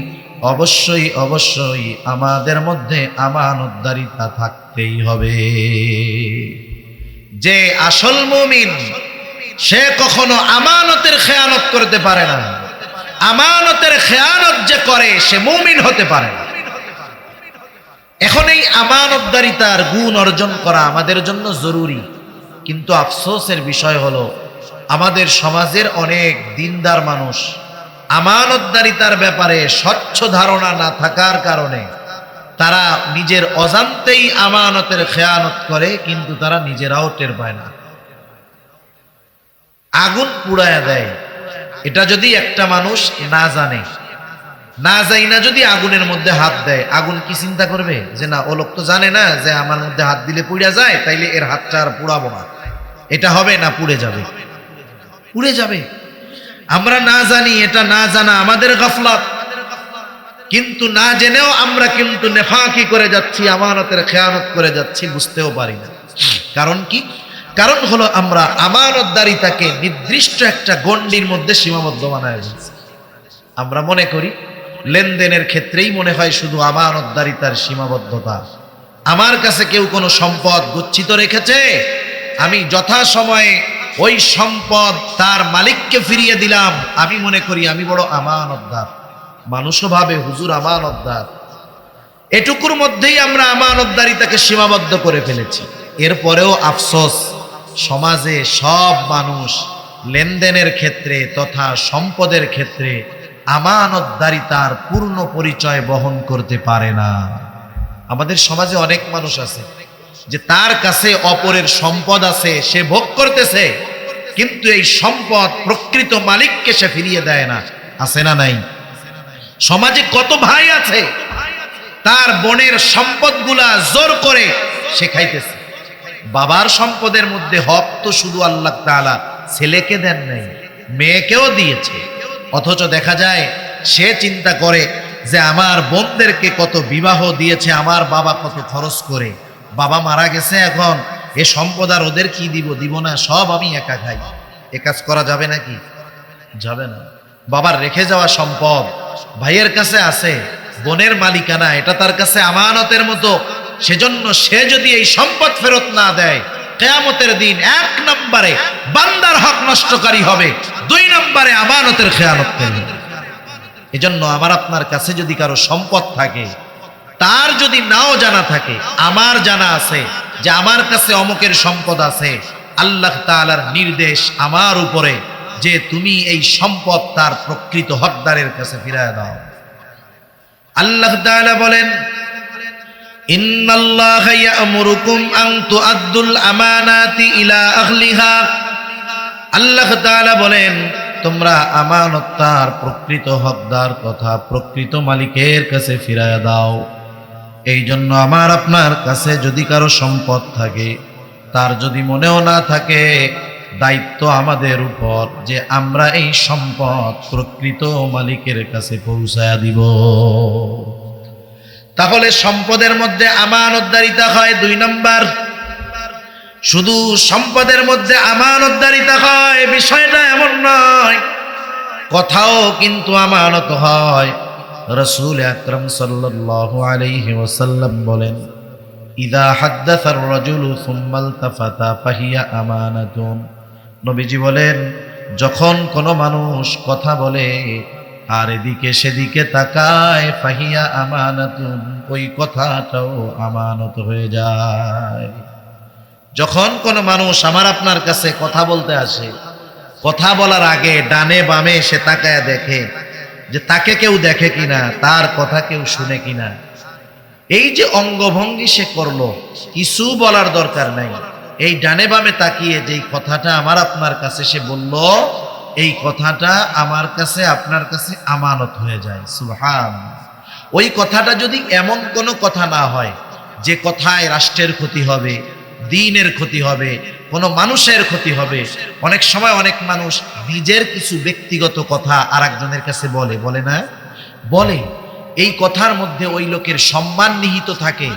অবশ্যই অবশ্যই আমাদের মধ্যে আমানতদারিতা থাকতেই হবে। যে আসল মুমিন সে কখনো আমানতের খেয়ানত করতে পারে না। আমানতের খেয়ানত যে করে সে মুমিন হতে পারে না। এখন এই আমানতদারিতার গুণ অর্জন করা আমাদের জন্য জরুরি, কিন্তু আফসোসের বিষয় হলো আমাদের সমাজের অনেক দিনদার মানুষ আমানতদারিতার ব্যাপারে স্বচ্ছ ধারণা না থাকার কারণে তারা নিজের অজান্তেই আমানতের খেয়ানত করে, কিন্তু তারা নিজেরাও টের পায় না। আগুন পুড়ায়া দেয়, এটা যদি একটা মানুষ না জানে, না যাই না যদি আগুনের মধ্যে হাত দেয়, আগুন কি চিন্তা করবে যে না ও লোক তো জানে না যে আমার মধ্যে হাত দিলে পুড়ে যায়, তাইলে এর হাতটা আর পুড়াবো না, এটা হবে না, পুড়ে যাবে, পুড়ে যাবে। আমরা না জানি, এটা না জানা আমাদের গাফলাত, কিন্তু না জেনেও আমরা কিন্তু নেফাকি করে যাচ্ছি, আমানতের খেয়ানত করে যাচ্ছি, বুঝতেও পারি না। কারণ কি? কারণ হলো আমরা আমানতদারিতাকে নির্দিষ্ট একটা গণ্ডির মধ্যে সীমাবদ্ধ বানায় দিচ্ছি। আমরা মনে করি লেনদেনের ক্ষেত্রেই মনে হয় শুধু আমানতদারিতার সীমাবদ্ধতা। আমার কাছে কেউ কোনো সম্পদ গচ্ছিত রেখেছে, আমি যথাসময়ে ওই সম্পদ তার মালিককে ফিরিয়ে দিলাম, আমি মনে করি আমি বড় আমানতদার। মানুষও ভাবে হুজুর আমানতদার। এটুকুর মধ্যেই আমরা আমানতদারিতাকে সীমাবদ্ধ করে ফেলেছি। এরপরেও আফসোস, সমাজে সব মানুষ লেনদেনের ক্ষেত্রে তথা সম্পদের ক্ষেত্রে আমানতদারিতার পূর্ণ পরিচয় বহন করতে পারে না। আমাদের সমাজে অনেক মানুষ আছে যে তার কাছে অপরের সম্পদ আছে, সে ভোগ করতেছে, কিন্তু এই সম্পদ প্রকৃত মালিককে সে ফিরিয়ে দেয় না। আছে না নাই? সমাজে কত ভাই আছে তার বোনের সম্পদগুলা জোর করে সে খাইতেছে। বাবার সম্পদের মধ্যে হক তো শুধু আল্লাহ তাআলা ছেলেকে দেন নাই, মেয়েকেও দিয়েছে, অথচ দেখা যায় সে চিন্তা করে যে আমার বোনদেরকে কত বিবাহ দিয়েছে আমার বাবা, কত খরচ করে, বাবা মারা গেছে, এখন এ সম্পদ আর ওদের কি দিব, দিব না, সব আমি একা খাই। এ কাজ করা যাবে নাকি? যাবে না। বাবার রেখে যাওয়া সম্পদ ভাইয়ের কাছে আছে, বোনের মালিকানা, এটা তার কাছে আমানতের মতো। সেজন্য সে যদি এই সম্পদ ফেরত না দেয়, কিয়ামতের দিন 1 নম্বরে বান্দার হক নষ্টকারী হবে, 2 নম্বরে আমানতের খেয়ানত করবে। এজন্য আমার আপনার কাছে যদি কারো সম্পদ থাকে, তার যদি নাও জানা থাকে, আমার জানা আছে যে আমার কাছে অমুকের সম্পদ আছে, আল্লাহ তাআলার নির্দেশ আমার উপরে যে তুমি এই সম্পদ তার প্রকৃত হকদারের কাছে ফিরিয়ে দাও। আল্লাহ তাআলা বলেন, ইন্নাল্লাহা ইয়া'মুরুকুম আন তুআদ্দুল আমানাতি ইলা আহলিহা। আল্লাহ তাআলা বলেন, তোমরা আমানত তার প্রকৃত হকদার তথা প্রকৃত মালিকের কাছে ফিরিয়ে দাও। এই জন্য আমার আপনার কাছে যদি কারো সম্পদ থাকে, তার যদি মনেও না থাকে, দায়িত্ব আমাদের উপর যে আমরা এই সম্পদ প্রকৃত মালিকের কাছে পৌঁছায়া দিব। তাহলে সম্পদের মধ্যে আমানতদারিতা হয় 2 নম্বর। শুধু সম্পদের মধ্যে আমানতদারিতা হয় বিষয়টা এমন নয়, কথাও কিন্তু আমানত হয়। রাসূল আকরাম সাল্লাল্লাহু আলাইহি ওয়াসাল্লাম বলেন, ইযা হাদ্দাসার রাজুলু সুম্মা ইলতাফাতা ফাহিয়া আমানাতুন। নবীজি বলেন, যখন কোনো মানুষ কথা বলে আর এদিকে সেদিকে তাকায়, ফাহিয়া আমানাতুন, ওই কথাটাও আমানত হয়ে যায়। যখন কোনো মানুষ আমার আপনার কাছে কথা বলতে আসে, কথা বলার আগে ডানে বামে সে তাকায় দেখে যে তাকে কেউ দেখে কিনা, তার কথা কেউ শুনে কিনা। এই যে অঙ্গভঙ্গি সে করলো, কিছু বলার দরকার নাই, এই ডানে বামে তাকিয়ে যেই কথাটা আমার আপনার কাছে সে বলল, এই কথাটা আমার কাছে আপনার কাছে আমানত হয়ে যায়। সুবহানাল্লাহ। ওই কথাটা যদি এমন কোনো কথা না হয় যে কথায় রাষ্ট্রের ক্ষতি হবে, দ্বীনের ক্ষতি হবে, কোনো মানুষের ক্ষতি হবে। অনেক সময় অনেক মানুষ নিজের কিছু ব্যক্তিগত কথা আরেকজনের কাছে বলে, বলে না? বলে। এই কথার মধ্যে ওই লোকের সম্মান নিহিত থাকে।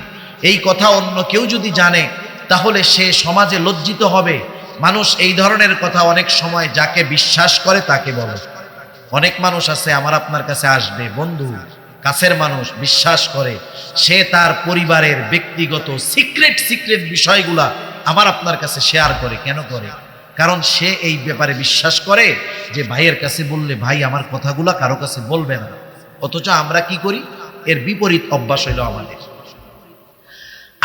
এই কথা অন্য কেউ যদি জানে তাহলে সে সমাজে লজ্জিত হবে। মানুষ এই ধরনের কথা অনেক সময় যাকে বিশ্বাস করে তাকে বলে। অনেক মানুষ আছে আমার আপনার কাছে আসবে, বন্ধু, কাছের মানুষ, বিশ্বাস করে, সে তার পরিবারের ব্যক্তিগত সিক্রেট বিষয়গুলা আমার আপনার কাছে শেয়ার করে। কেন করে? কারণ সে এই ব্যাপারে বিশ্বাস করে যে ভাইয়ের কাছে বললে ভাই আমার কথাগুলা কারো কাছে বলবে না। অথচ আমরা কি করি? এর বিপরীত অভ্যাস হইল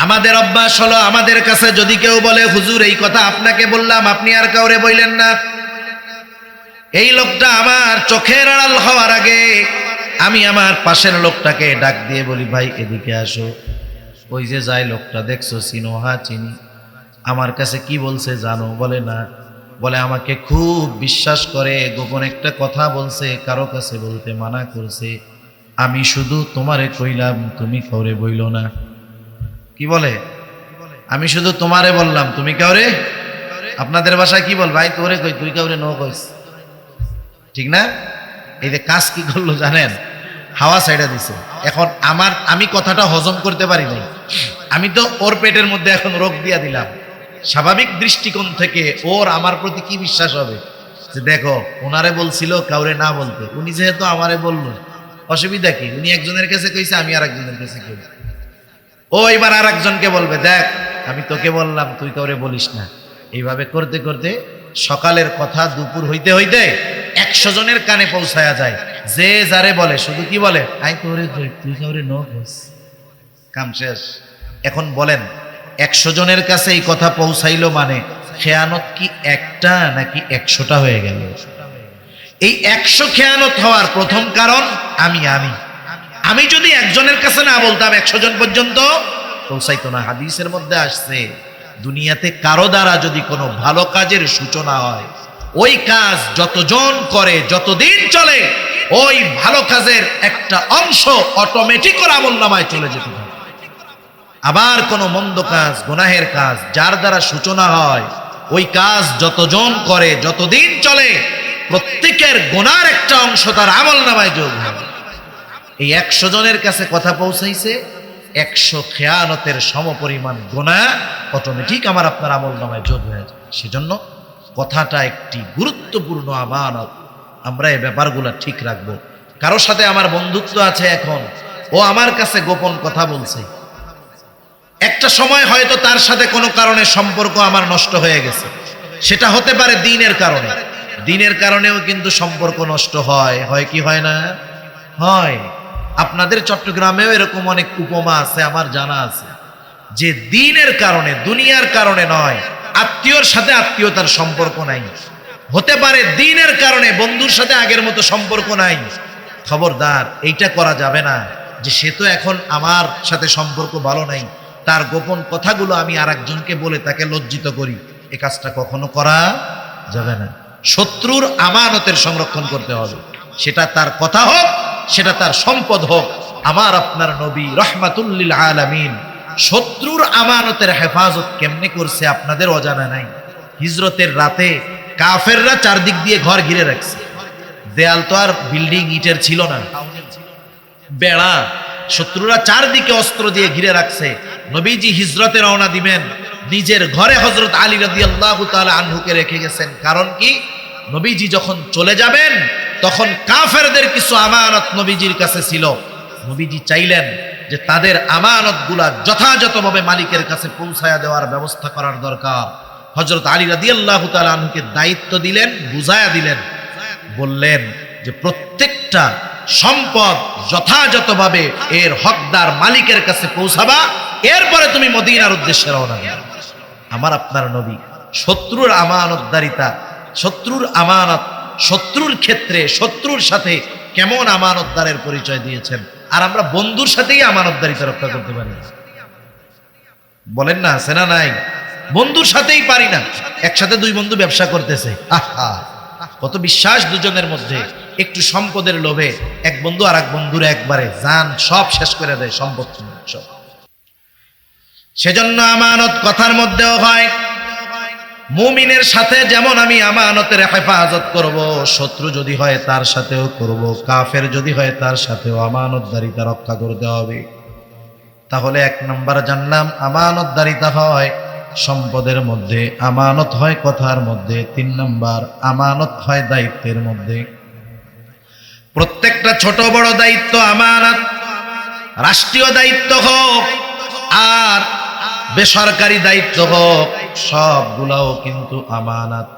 আমাদের অভ্যাস হলো, আমাদের কাছে যদি কেউ বলে হুজুর এই কথা আপনাকে বললাম, আপনি আর কাউরে বললেন না, এই লোকটা আমার চোখের আড়াল হওয়ার আগে আমি আমার পাশের লোকটাকে ডাক দিয়ে বলি, ভাই এদিকে আসো, ওই যে যাই লোকটা দেখছো চিনো? হ্যাঁ চিনি। আমার কাছে কি বলছে জানো? বলে না। বলে আমাকে খুব বিশ্বাস করে, গোপন একটা কথা বলছে, কারো কাছে বলতে মানা করছে, আমি শুধু তোমারে কইলাম, তুমি কাউরে বইল না। কি বলে? আমি শুধু তোমারে বললাম, তুমি কাউরে। আপনাদের ভাষায় কি বল? ভাই তোরে কই, তুই কাউরে ন কইস। ঠিক না? এই যে কাজ কি করলো জানেন? হাওয়া সাইডা দিছে। এখন আমি কথাটা হজম করতে পারি নাই, আমি তো ওর পেটের মধ্যে এখন রোগ দিয়া দিলাম। স্বাভাবিক দৃষ্টিকোণ থেকে ওর আমার প্রতি কি বিশ্বাস হবে যে দেখো ওনারে বলছিল কাউরে না বলতে, উনি যেহেতু আমারে বলল, অসুবিধা কি? উনি একজনের কাছে কইছে, আমি আর একজনের কাছে কইছি। ও এবার আর একজনকে বলবে, দেখ আমি তোকে বললাম তুই কাউরে বলিস না। এইভাবে করতে করতে সকালের কথা দুপুর হইতে হইতে 100 জনের কানে পৌঁছায়া যায়। যে যারে বলে শুধু কি বলে, আই তোরে কই, তুই কাউরে ন কইস। কাম শেষ। এখন বলেন 100 জনের কাছে এই কথা পৌঁছাইলো মানে খেয়ানত কি একটা নাকি 100টা হয়ে গেল? এই 100 খেয়ানত হওয়ার প্রথম কারণ আমি যদি একজনের কাছে না বলতাম 100 জন পর্যন্ত পৌঁছাইতো না। হাদিসের মধ্যে আসছে দুনিয়াতে কারো দ্বারা যদি কোনো ভালো কাজের সূচনা হয়, ওই কাজ যতজন করে, যতদিন চলে, ওই ভালো কাজের একটা অংশ অটোমেটিক ওর আমলনামায় চলে যেতে হবে। আবার কোনো মন্দ কাজ, গুনাহের কাজ যার দ্বারা সূচনা হয়, ওই কাজ যতজন করে, যতদিন চলে, প্রত্যেকের গুনার একটা অংশ তার আমলনামায় যোগ হয়। এই 100 জনের কাছে কথা পৌঁছাইছে, 100 খেয়ানতের সমপরিমাণ গুনাহ অটোমেটিক আমার আপনার আমলনামায় যোগ হয়ে যায়। সেজন্য কথাটা একটি গুরুত্বপূর্ণ আমানত। আমরা এই ব্যাপারগুলো ঠিক রাখবো। কারো সাথে আমার বন্ধুত্ব আছে, এখন ও আমার কাছে গোপন কথা বলছে, একটা সময় হয়তো তার সাথে কোনো কারণে সম্পর্ক আমার নষ্ট হয়ে গেছে, সেটা হতে পারে দ্বীনের কারণে। দ্বীনের কারণেও কিন্তু সম্পর্ক নষ্ট হয়, হয় কি হয় না? হয়। আপনাদের চট্টগ্রামেও এরকম অনেক উপমা আছে, আমার জানা আছে, যে দ্বীনের কারণে, দুনিয়ার কারণে নয়, আত্মীয়র সাথে আত্মীয়তার সম্পর্ক নাই। হতে পারে দ্বীনের কারণে বন্ধুর সাথে আগের মতো সম্পর্ক নাই। খবরদার, এইটা করা যাবে না যে সে তো এখন আমার সাথে সম্পর্ক ভালো নাই, তার গোপন কথাগুলো আমি আরেকজনকে বলে তাকে লজ্জিত করি। এ কাজটা কখনো করা যাবে না। শত্রুর আমানতের সংরক্ষণ করতে হবে, সেটা তার কথা হোক, সেটা তার সম্পদ হোক। আমার আপনার নবী রাহমাতুল লিল আলামিন শত্রুর আমানতের হেফাজত কেমনে করছে আপনাদের অজানা নাই। হিজরতের রাতে কাফেররা চারদিক দিয়ে ঘর ঘিরে রাখছে। দেয়াল তো আর বিল্ডিং ইটের ছিল না, বেড়া। শত্রুরা চারদিকে অস্ত্র দিয়ে ঘিরে রাখছে। নবীজি হিজরতে রওনা দিবেন, নিজের ঘরে হযরত আলী রাদিয়াল্লাহু তাআলা আনহুকে রেখে গেছেন। কারণ কি? নবীজি যখন চলে যাবেন তখন কাফেরদের কিছু আমানত নবীজির কাছে ছিল। নবীজি চাইলেন যে তাদের আমানতগুলা যথাযথভাবে মালিকের কাছে পৌঁছায়া দেওয়ার ব্যবস্থা করার দরকার। হযরত আলী রাদিয়াল্লাহু তাআলা আনহুকে দায়িত্ব দিলেন, বুঝায়া দিলেন, বললেন যে প্রত্যেকটা সম্পদ যথাযথভাবে এর হকদার মালিকের কাছে পৌঁছাবা, এরপরে তুমি মদিনার উদ্দেশ্যে রওনা দিবে। আমার আপনার নবী শত্রুর আমানতদারিতা, শত্রুর আমানত, শত্রুর ক্ষেত্রে শত্রুর সাথে কেমন আমানতদারের পরিচয় দিয়েছেন। আর আমরা বন্ধুর সাথেই আমানতদারিতা রক্ষা করতে পারি না, বলেন না? আছে না নাই? বন্ধুর সাথেই পারি না। একসাথে দুই বন্ধু ব্যবসা করতেছে, আহা কত বিশ্বাস দুজনের মধ্যে। একটু সম্পদের লোভে এক বন্ধু আর এক বন্ধুর একবারে জান সব শেষ করে দেয়, সম্পদ সব। সেজন্য আমানত কথার মধ্যেও হয়। মুমিনের সাথে যেমন আমি আমানতের হেফাজত করব, শত্রু যদি হয় তার সাথেও করব, কাফের যদি হয় তার সাথেও আমানতদারিতা রক্ষা করতে হবে। তাহলে এক নাম্বার জানলাম আমানতদারিতা হয় সম্পদের মধ্যে, আমানত হয় কথার মধ্যে। 3 নাম্বার আমানত হয় দায়িত্বের মধ্যে। প্রত্যেকটা ছোট বড় দায়িত্ব আমানত, রাষ্ট্রীয় দায়িত্ব হোক আর বেসরকারি দায়িত্ব হোক, সবগুলাও কিন্তু আমানত।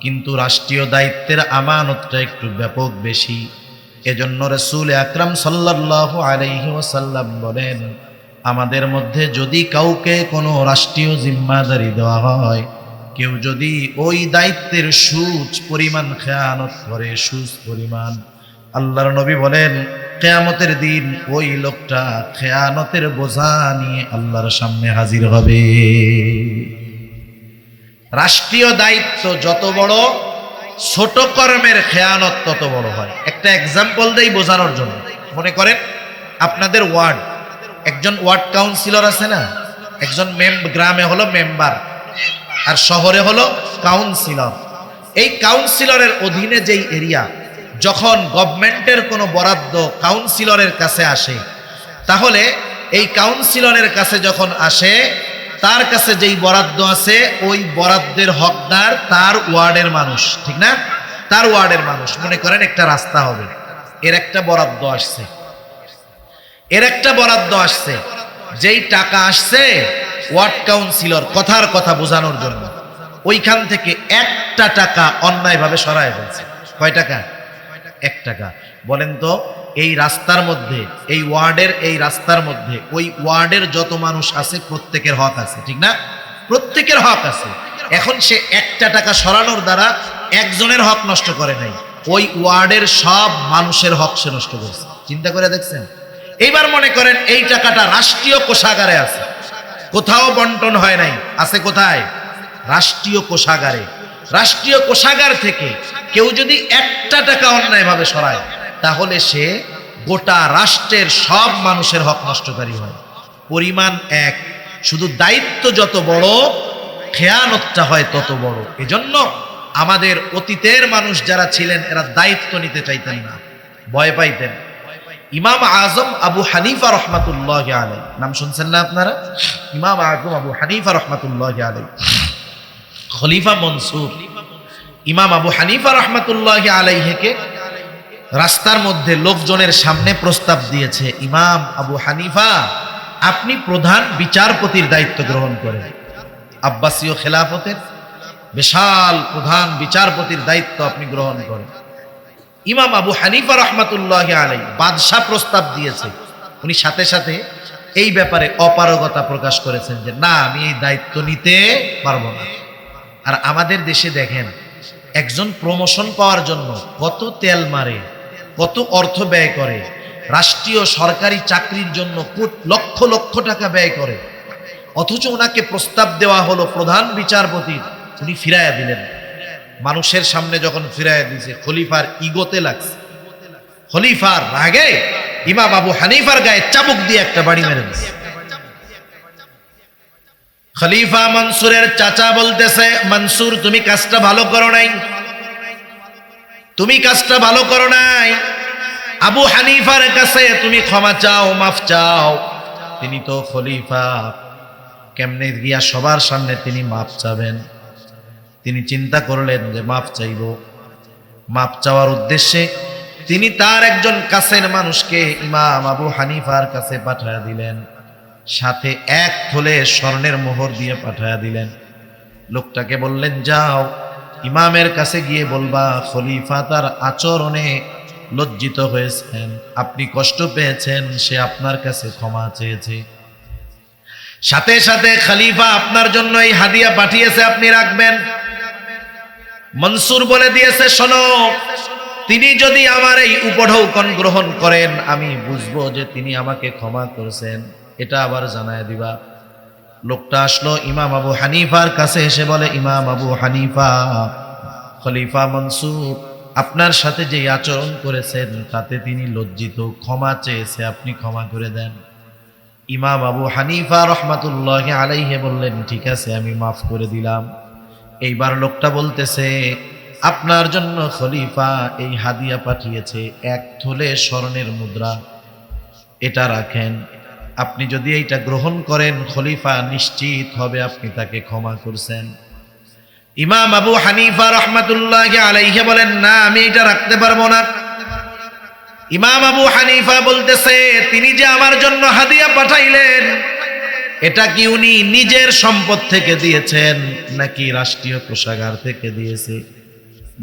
কিন্তু রাষ্ট্রীয় দায়িত্বের আমানতটা একটু ব্যাপক বেশি। এজন্য রাসূল আকরাম সাল্লাল্লাহু আলাইহি ওয়াসাল্লাম বলেন, আমাদের মধ্যে যদি কাউকে কোনো রাষ্ট্রীয় জিম্মাদারি দেওয়া হয়, কেউ যদি ওই দায়িত্বের সুচ পরিমাণ খেয়ানত করে, সুচ পরিমাণ, আল্লাহর নবী বলেন কিয়ামতের দিন ওই লোকটা খেয়ানতের বোঝা নিয়ে আল্লাহর সামনে হাজির হবে। রাষ্ট্রীয় দায়িত্ব যত বড়, ছোট কর্মের খেয়ানত তত বড় হয়। একটা এক্সাম্পল দেই বোঝানোর জন্য। মনে করেন আপনাদের ওয়ার্ড, একজন ওয়ার্ড কাউন্সিলর আছে না, একজন গ্রামে হলো মেম্বার আর শহরে হলো কাউন্সিলর। এই কাউন্সিলরের অধীনে যেই এরিয়া, যখন গভর্নমেন্টের কোনো বরাদ্দ কাউন্সিলরের কাছে আসে, তাহলে এই কাউন্সিলরের কাছে যখন আসে, তার কাছে যেই বরাদ্দ আছে ওই বরাদ্দের হকদার তার ওয়ার্ডের মানুষ, ঠিক না? তার ওয়ার্ডের মানুষ। মনে করেন একটা রাস্তা হবে, এর একটা বরাদ্দ আসছে, এর একটা বরাদ্দ আসছে, যেই টাকা আসছে ওয়ার্ড কাউন্সিলর কথার কথা বোঝানোর জন্য ওইখান থেকে একটা টাকা অন্যায়ভাবে সরায় ফেলছে। কয় টাকা? 1 টাকা। বলেন তো এই রাস্তার মধ্যে, এই ওয়ার্ডের এই রাস্তার মধ্যে ওই ওয়ার্ডের যত মানুষ আছে প্রত্যেকের হক আছে, ঠিক না? প্রত্যেকের হক আছে। এখন সে 1টা টাকা সরানোর দ্বারা একজনের হক নষ্ট করে নাই, ওই ওয়ার্ডের সব মানুষের হক সে নষ্ট করেছে। চিন্তা করে দেখছেন? এইবার মনে করেন এই টাকাটা রাষ্ট্রীয় কোষাগারে আছে, কোথাও বন্টন হয় নাই, আছে কোথায়? রাষ্ট্রীয় কোষাগারে। রাষ্ট্রীয় কোষাগার থেকে কেউ যদি 1টা টাকা অন্যায়ভাবে সরায়, তাহলে সে গোটা রাষ্ট্রের সব মানুষের হক নষ্টকারী হয়। পরিমাণ এক, শুধু দায়িত্ব যত বড়, খেয়ানতটা হয় তত বড়। এজন্য আমাদের অতীতের মানুষ যারা ছিলেন এরা দায়িত্ব নিতে চাইতেন না, ভয় পাইতেন। ইমাম আজম আবু হানিফা রহমাতুল্লাহি আলাইহি, নাম শুনছেন না আপনারা? ইমাম আজম আবু হানিফা রহমাতুল্লাহি আলাইহি, খলিফা মনসুর। ইমাম আবু হানিফা রহমাতুল্লাহি আলাইহিকে রাস্তার মধ্যে লোকজনের সামনে প্রস্তাব দিয়েছে, ইমাম আবু হানিফা আপনি প্রধান বিচারপতির দায়িত্ব গ্রহণ করেন। আব্বাসীয় খেলাফতের বিশাল প্রধান বিচারপতির দায়িত্ব আপনি গ্রহণ করেন। ইমাম আবু হানিফা রহমাতুল্লাহি আলাইহি বাদশাহ প্রস্তাব দিয়েছে, উনি সাথে সাথে এই ব্যাপারে অপারগতা প্রকাশ করেছেন যে না, আমি এই দায়িত্ব নিতে পারবো না। আর আমাদের দেশে দেখেন একজন প্রমোশন পাওয়ার জন্য কত তেল মারে, কত অর্থ ব্যয় করে, রাষ্ট্রীয় সরকারি চাকরির জন্য লক্ষ লক্ষ টাকা ব্যয় করে, অথচ ওনাকে প্রস্তাব দেওয়া হলো প্রধান বিচারপতির, উনি ফিরাইয়া দিলেন। মানুষের সামনে যখন ফিরাইয়া দিয়েছে, খলিফার ইগোতে লাগছে, খলিফার রাগে ইমাম আবু হানিফার গায়ে চাবুক দিয়ে একটা বাড়ি মেরে দিয়েছে। খলিফা মনসুরের চাচা বলতেছে, মনসুর তুমি কাজটা ভালো করো নাই, তুমি কাজটা ভালো করো নাই, আবু হানিফার কাছে তুমি ক্ষমা চাও, মাফ চাও। তিনি তো খলিফা, কেমনে গিয়া সবার সামনে তিনি মাফ চাবেন? তিনি চিন্তা করলেন যে মাফ চাইব। মাফ চাওয়ার উদ্দেশ্যে তিনি তার একজন কাছের মানুষকে ইমাম আবু হানিফার কাছে পাঠায়া দিলেন, সাথে 1 থলে স্বর্ণের মোহর দিয়ে পাঠায়া দিলেন। লোকটাকে বললেন, যাও ইমামের কাছে গিয়ে বলবা খলিফা তার আচরণে লজ্জিত হয়েছেন, আপনি কষ্ট পেয়েছেন, সে আপনার কাছে ক্ষমা চেয়েছে। সাথে সাথে খলিফা আপনার জন্য এই হাদিয়া পাঠিয়েছে, আপনি রাখবেন। মনসুর বলে দিয়েছে, শোনো, তিনি যদি আমার এই উপঢৌকন গ্রহণ করেন, আমি বুঝবো যে তিনি আমাকে ক্ষমা করেছেন, এটা আবার জানায় দিবা। লোকটা আসলো ইমাম আবু হানিফার কাছে, এসে বলে, ইমাম আবু হানিফা, খলিফা মনসুর আপনার সাথে যে আচরণ করেছেন তাতে তিনি লজ্জিত, ক্ষমা চেয়েছে, আপনি ক্ষমা করে দেন। ইমাম আবু হানিফা রহমাতুল্লাহি আলাইহি বললেন, ঠিক আছে আমি মাফ করে দিলাম। এইবার লোকটা বলতেছে, আপনার জন্য খলিফা এই হাদিয়া পাঠিয়েছে, 1 তোলে স্বর্ণের মুদ্রা, এটা রাখেন। আপনি যদি এইটা গ্রহণ করেন, খলিফা নিশ্চিত হবে আপনি তাকে ক্ষমা করছেন। ইমাম আবু হানিফা রহমাতুল্লাহি আলাইহি বলেন, না আমি এটা রাখতে পারবো না। ইমাম আবু হানিফা বলতেছে, তিনি যে আমার জন্য হাদিয়া পাঠাইলেন, এটা কি উনি নিজের সম্পদ থেকে দিয়েছেন নাকি রাষ্ট্রীয় কোষাগার থেকে দিয়েছে?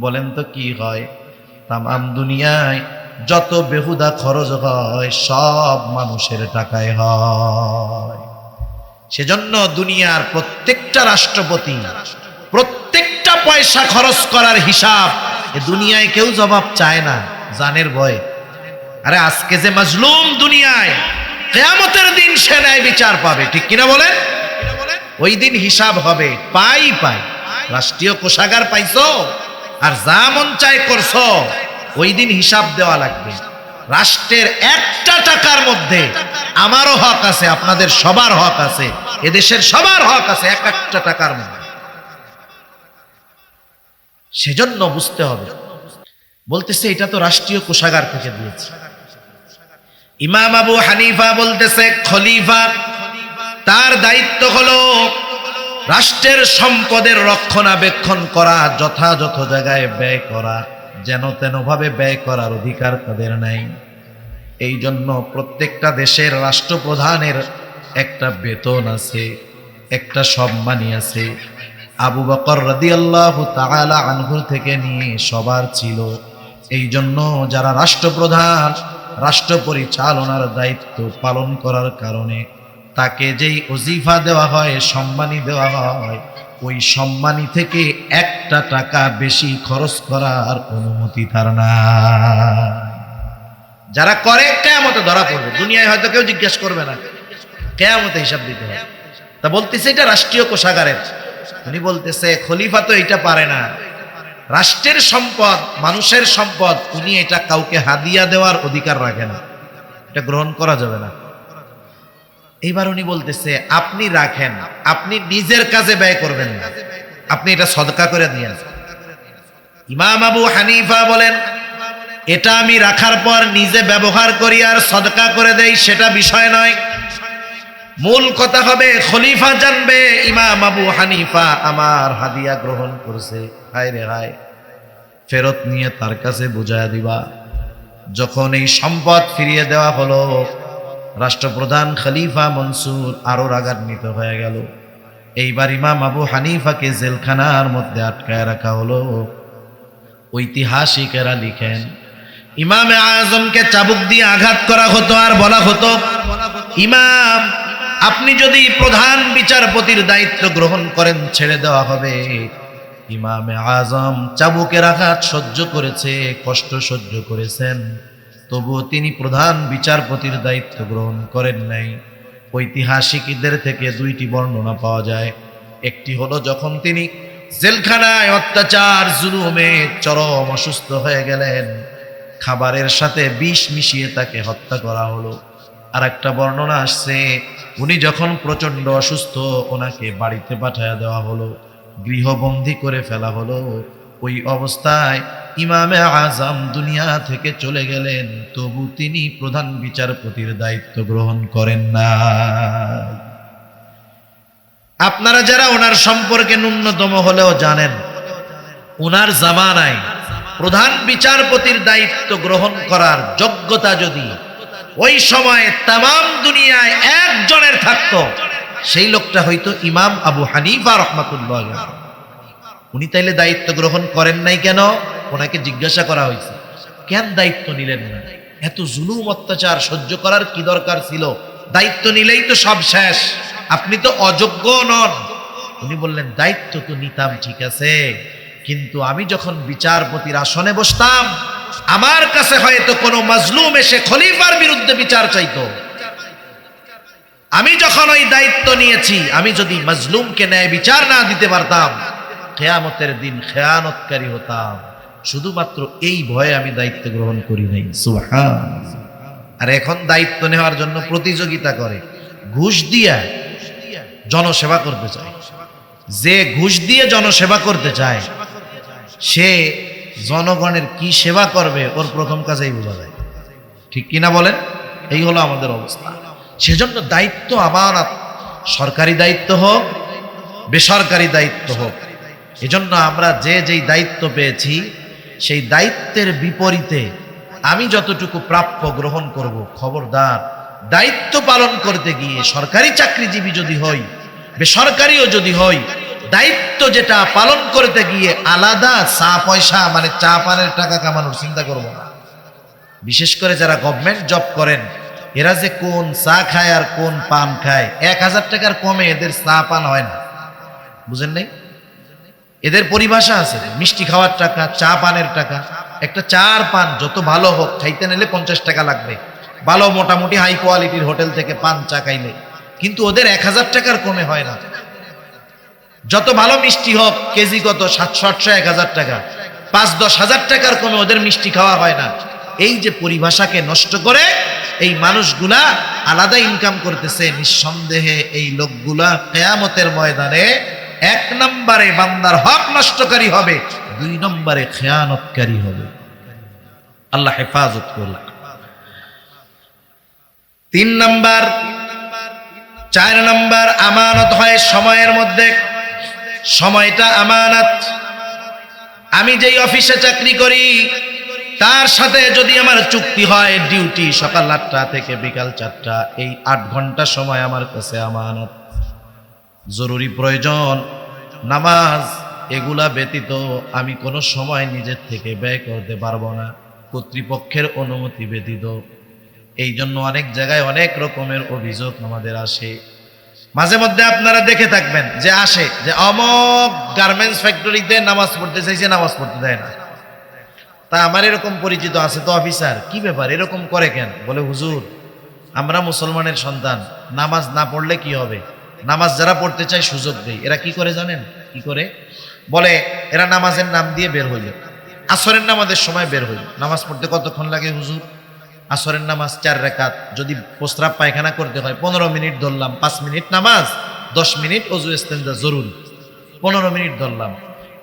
বলেন তো কি হয়? তামাম দুনিয়ায় যত বেহুদা খরচ হয় সব মানুষের টাকায় হয়। সেজন্য দুনিয়ার প্রত্যেকটা রাষ্ট্রপতি প্রত্যেকটা পয়সা খরচ করার হিসাব এ দুনিয়ায় কেউ জবাব চায় না, জানের ভয়ে। আরে আজকে যে মাজলুম দুনিয়ায়, কিয়ামতের দিন সে ন্যায় বিচার পাবে, ঠিক কিনা বলেন? ওই দিন হিসাব হবে, পাই রাষ্ট্রীয় কোষাগার পাইছো আর যা মন চায় করছো, ওই দিন হিসাব দেওয়া লাগবে। রাষ্ট্রের একটা টাকার মধ্যে আমারও হক আছে, আপনাদের সবার হক আছে, এদেশের সবার হক আছে একটা টাকার মধ্যে। সেজন্য বুঝতে হবে। বলতেছে এটা তো রাষ্ট্রীয় কোষাগার থেকে দিয়েছে। ইমাম আবু হানিফা বলতেছে, খলিফা তার দায়িত্ব হলো রাষ্ট্রের সম্পদের রক্ষণাবেক্ষণ করা, যথাযথ জায়গায় ব্যয় করা, যেন তেন ভাবে ব্যয় করার অধিকার তাদের নাই। এই জন্য প্রত্যেকটা দেশের রাষ্ট্রপ্রধানের একটা বেতন আছে, একটা সম্মানী আছে। আবু বকর রাদিয়াল্লাহু তাআলা আনহু থেকে নিয়ে সবার ছিল। এই জন্য যারা রাষ্ট্রপ্রধান, রাষ্ট্র পরিচালনার দায়িত্ব পালন করার কারণে তাকে যেই ওজিফা দেওয়া হয়, সম্মানী দেওয়া হয়, ওই সম্মানী থেকে একটা টাকা বেশি খরচ করার অনুমতি তার না। যারা করে কিয়ামতে ধরা পড়বে, দুনিয়ায় হয়তো কেউ জিজ্ঞেস করবে না, কিয়ামতে হিসাব দিতে হবে। তা বলতেছে এটা রাষ্ট্রীয় কোষাগারের। উনি বলতেছে খলিফা তো এটা পারে না, রাষ্ট্রের সম্পদ, মানুষের সম্পদ, উনি এটা কাউকে হাদিয়া দেওয়ার অধিকার রাখে না, এটা গ্রহণ করা যাবে না। এইবার উনি বলতেছে আপনি রাখেন, আপনি নিজের কাজে ব্যয় করবেন না, আপনি এটা সদকা করে দিয়েন। ইমাম আবু হানিফা বলেন, এটা আমি রাখার পর নিজে ব্যবহার করি আর সদকা করে দেই, সেটা বিষয় নয়। মূল কথা হবে খলিফা জানবে ইমাম আবু হানিফা আমার হাদিয়া গ্রহণ করছে, হায় রে হায়, ফেরত নিয়ে তার কাছে বুঝায়া দিবা। যখন এই সম্পদ ফিরিয়ে দেওয়া হলো, রাষ্ট্রপ্রধান খলিফা মনসুর আরো রাগান্বিত হয়ে গেল। এইবার ইমাম আবু হানিফাকে জেলখানার মধ্যে আটকায় রাখা হলো। ঐতিহাসিকেরা লিখেন, ইমামে আজমকে চাবুক দিয়ে আঘাত করা হতো আর বলা হতো, ইমাম আপনি যদি প্রধান বিচারপতির দায়িত্ব গ্রহণ করেন ছেড়ে দেওয়া হবে। ইমামে আজম চাবুকের আঘাত সহ্য করেছে, কষ্ট সহ্য করেছেন, তবুও তিনি প্রধান বিচারপতির দায়িত্ব গ্রহণ করেন নাই। ঐতিহাসিকদের থেকে 2টি বর্ণনা পাওয়া যায়। একটি হলো যখন তিনি জেলখানায় অত্যাচার জুলুমে চরম অসুস্থ হয়ে গেলেন, খাবারের সাথে বিষ মিশিয়ে তাকে হত্যা করা হলো। আর একটা বর্ণনা আসছে উনি যখন প্রচন্ড অসুস্থ, ওনাকে বাড়িতে পাঠায়া দেওয়া হলো, গৃহবন্দী করে ফেলা হলো। ওই অবস্থায় ইমামে আজম দুনিয়া থেকে চলে গেলেন, তবু তিনি প্রধান বিচারপতির দায়িত্ব গ্রহণ করেন না। আপনারা যারা ওনার সম্পর্কে ন্যূনতম হলেও জানেন, ওনার জামানায় প্রধান বিচারপতির দায়িত্ব গ্রহণ করার যোগ্যতা যদি ওই সময় তামাম দুনিয়ায় একজনের থাকতো, সেই লোকটা হয়তো ইমাম আবু হানিফা রাহমাতুল্লাহ আলাইহি। উনি তাইলে দায়িত্ব গ্রহণ করেন নাই কেন? ওনাকে জিজ্ঞাসা করা হয়েছে, কেন দায়িত্ব নিলেন না? এত জুলুম অত্যাচার সহ্য করার কি দরকার ছিল? দায়িত্ব নিলেই তো সব শেষ, আপনি তো অযোগ্য নন। উনি বললেন, দায়িত্ব তো নিতাম ঠিক আছে, কিন্তু আমি যখন বিচারপতির আসনে বসতাম, আমার কাছে হয়তো কোনো মাজলুম এসে খলিফার বিরুদ্ধে বিচার চাইতো। আমি যখন ওই দায়িত্ব নিয়েছি, আমি যদি মাজলুমকে ন্যায় বিচার না দিতে পারতাম, কিয়ামতের দিন খেয়ানতকারী হতাম। শুধুমাত্র এই ভয়ে আমি দায়িত্ব গ্রহণ করি নাই। সুবহানাল্লাহ। আর এখন দায়িত্ব নেওয়ার জন্য প্রতিযোগিতা করে, ঘুষ দিয়া জনসেবা করতে চায়। যে ঘুষ দিয়ে জনসেবা করতে চায় সে জনগণের কি সেবা করবে ওর প্রথম কাজেই বোঝা যায়। ঠিক কিনা বলেন? এই হলো আমাদের অবস্থা। সেজন্য দায়িত্ব আমানত, সরকারি দায়িত্ব হোক বেসরকারি দায়িত্ব হোক, এজন্য আমরা যে যেই দায়িত্ব পেয়েছি সেই দায়িত্বের বিপরীতে আমি যতটুকু প্রাপ্য গ্রহণ করব। খবরদার, দায়িত্ব পালন করতে গিয়ে সরকারি চাকরিজীবী যদি হই বেসরকারিও যদি হই, দায়িত্ব যেটা পালন করতে গিয়ে আলাদা চা পয়সা মানে চা পানের টাকা কামানোর চিন্তা করব না। বিশেষ করে যারা গভর্নমেন্ট জব করেন এরা যে কোন চা খায় আর কোন পান খায়, 1000 টাকার কমে এদের চা পান হয় না। বুঝেন নাই? এদের পরিভাষা আছে, মিষ্টি খাওয়ার টাকা, চা পানের টাকা। একটা চা আর পান যত ভালো হোক খাইতে নিলে 50 টাকা লাগবে, ভালো মোটামুটি হাই কোয়ালিটির হোটেল থেকে পান চা খাইলে, কিন্তু ওদের 1000 টাকার কমে হয় না। যত ভালো মিষ্টি হোক কেজি কত 700, 800, 1000 টাকা, 5-10 হাজার টাকার কমে ওদের মিষ্টি খাওয়া হয় না। এই যে পরিভাষাকে নষ্ট করে এই মানুষগুলা আলাদা ইনকাম করতেছে, নিঃসন্দেহে এই লোকগুলা কিয়ামতের ময়দানে 1 নম্বরে বান্দার হক নষ্টকারী হবে, 2 নম্বরে খেয়ানতকারী হবে। আল্লাহ হেফাজত করুক। 3 নম্বর, 4 নম্বর আমানত হয় সময়ের মধ্যে। সময়টা আমানত। আমি যেই অফিসে চাকরি করি তার সাথে যদি আমার চুক্তি হয় ডিউটি সকাল 8টা থেকে বিকাল 4টা, এই 8 ঘন্টা সময় আমার কাছে আমানত। জরুরি প্রয়োজন, নামাজ, এগুলা ব্যতীত আমি কোনো সময় নিজের থেকে ব্যয় করতে পারবো না কর্তৃপক্ষের অনুমতি ব্যতীত। এই জন্য অনেক জায়গায় অনেক রকমের অভিযোগ আমাদের আসে। মাঝে মধ্যে আপনারা দেখে থাকবেন যে আসে যে অমক গার্মেন্টস ফ্যাক্টরিতে নামাজ পড়তে চাইছে, নামাজ পড়তে দেয় না। তা আমার এরকম পরিচিত আছে তো অফিসার, কি ব্যাপার এরকম করে কেন? বলে হুজুর আমরা মুসলমানের সন্তান, নামাজ না পড়লে কি হবে? নামাজ যারা পড়তে চায় সুযোগ দেয়। এরা কি করে জানেন? কি করে বলে, এরা নামাজের নাম দিয়ে বের হইল, আসরের নামাজের সময় বের হইল। নামাজ পড়তে কতক্ষণ লাগে হুজুর? আসরের নামাজ 4 রাকাত, যদি প্রস্রাব পায়খানা করতে হয় 15 মিনিট ধরলাম, 5 মিনিট নামাজ, 10 মিনিট ওযু ইস্তেনজা জরুরি, 15 মিনিট ধরলাম।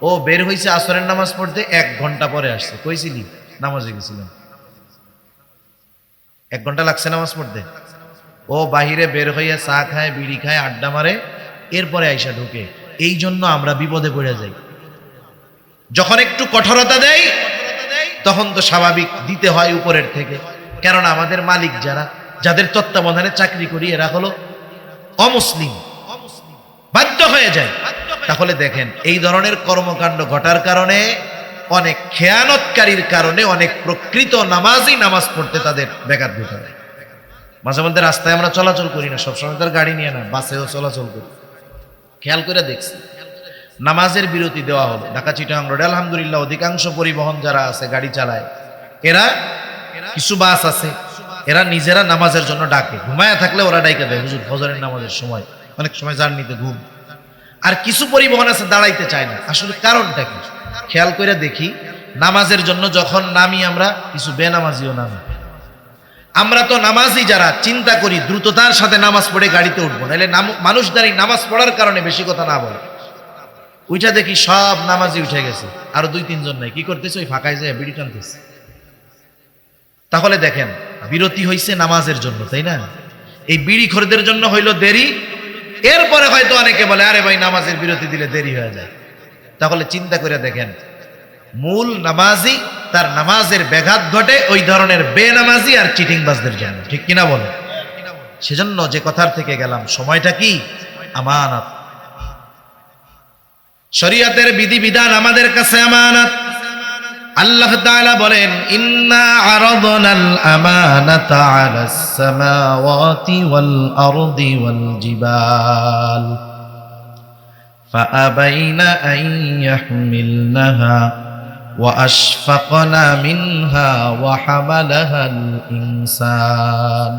ও বের হইছে আসরের নামাজ পড়তে, 1 ঘন্টা পরে আসছে। কইছিলি নামাজে গেছিলাম, 1 ঘন্টা লাগছে নামাজ পড়তে। ও বাহিরে বের হইয়া চা খায়, বিড়ি খায়, আড্ডা মারে, এরপরে আইসা ঢুকে। এই জন্য আমরা বিপদে পড়ে যাই। যখন একটু কঠোরতা দেয় তখন তো স্বাভাবিক দিতে হয় উপরের থেকে, কারণ আমাদের মালিক যারা, যাদের তত্ত্বাবধানে চাকরি করি এরা হলো অমুসলিম, বাধ্য হয়ে যায়। তাহলে দেখেন এই ধরনের কর্মকাণ্ড ঘটার কারণে, অনেক খেয়ানতকারীর কারণে অনেক প্রকৃত নামাজি নামাজ পড়তে তাদের ব্যাঘাত ঘটে। মাঝে মধ্যে রাস্তায় আমরা চলাচল করি না, সবসময় তার গাড়ি নিয়ে না, বাসেও চলাচল করি। খেয়াল করে দেখছি নামাজের বিরতি দেওয়া হলো ঢাকা চিটাগাং রোডে। আলহামদুলিল্লাহ অধিকাংশ পরিবহন যারা আছে গাড়ি চালায়, এরা কিছু বাস আছে এরা নিজেরা নামাজের জন্য ডাকে, ঘুমায়া থাকলে ওরা ডাইকা দেয় হুজুর ফজরের নামাজের সময়, অনেক সময় জার্নিতে ঘুম। আর কিছু পরিবহন আছে দাঁড়াইতে চায় না। আসলে কারণটা কি খেয়াল করে দেখি, নামাজের জন্য যখন নামি আমরা, কিছু বেনামাজিও নামি। আমরা তো নামাজি যারা চিন্তা করি দ্রুততার সাথে নামাজ পড়ে গাড়িতে উঠবো, নাহলে মানুষ দাঁড়ি নামাজ পড়ার কারণে বেশি কথা না বলে। উঠা দেখি সব নামাজি উঠে গেছে, আরো 2-3 জন নাই। কি করতেছে? ওই ফাঁকায় যায় বিড়ি টানতেছে। তাহলে দেখেন বিরতি হইছে নামাজের জন্য, তাই না? এই বিড়ি খোরদের জন্য হইল দেরি, এরপরে হয়তো অনেকে বলে আরে ভাই নামাজের বিরতি দিলে দেরি হয়ে যায়। তাহলে চিন্তা করে দেখেন, মূল নামাজি তার নামাজের ব্যাঘাত ঘটে ওই ধরনের বেনামাজি আর চিটিংবাজদের জন্য। ঠিক কিনা বলে? সেজন্য যে কথার থেকে গেলাম, সময়টা কি আমানত। শরীয়তের বিধিবিধান আমাদের কাছে আমানত। আল্লাহ তাআলা বলেন, ইন্না আরাদনাল আমানাতা আলাস সামাওয়াতি ওয়াল আরদি ওয়াল জিবাল ফাআবাইনা আন ইয়াহমিলনাহা ওয়া আশফাকনা মিনহা ওয়া হামালাহাল ইনসান।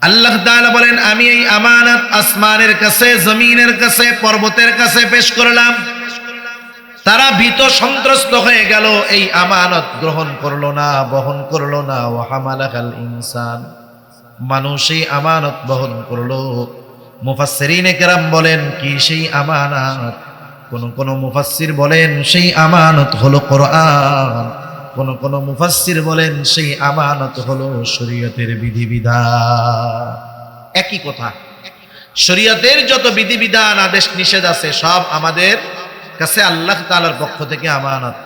আল্লাহ তাআলা বলেন, আমি এই আমানত আসমানের কাছে, জমিনের কাছে, পর্বতের কাছে পেশ করলাম। তারা ভীত সন্ত্রস্ত হয়ে গেল, এই আমানত গ্রহণ করলো না, বহন করলো না। ওয়া হামালাহাল ইনসান, মানুষ এই আমানত বহন করলো। মুফাসসিরিনে কেরাম বলেন কি সেই আমানত? কোন মুফাসসির বলেন সেই আমানত হলো কোরআন, কোন মুফাসসির বলেন সেই আমানত হলো শরীয়তের বিধিবিধান। একই কথা, শরীয়তের যত বিধিবিধান আদেশ নিষেধ আছে সব আমাদের কাছে আল্লাহ তাআলার পক্ষ থেকে আমানত।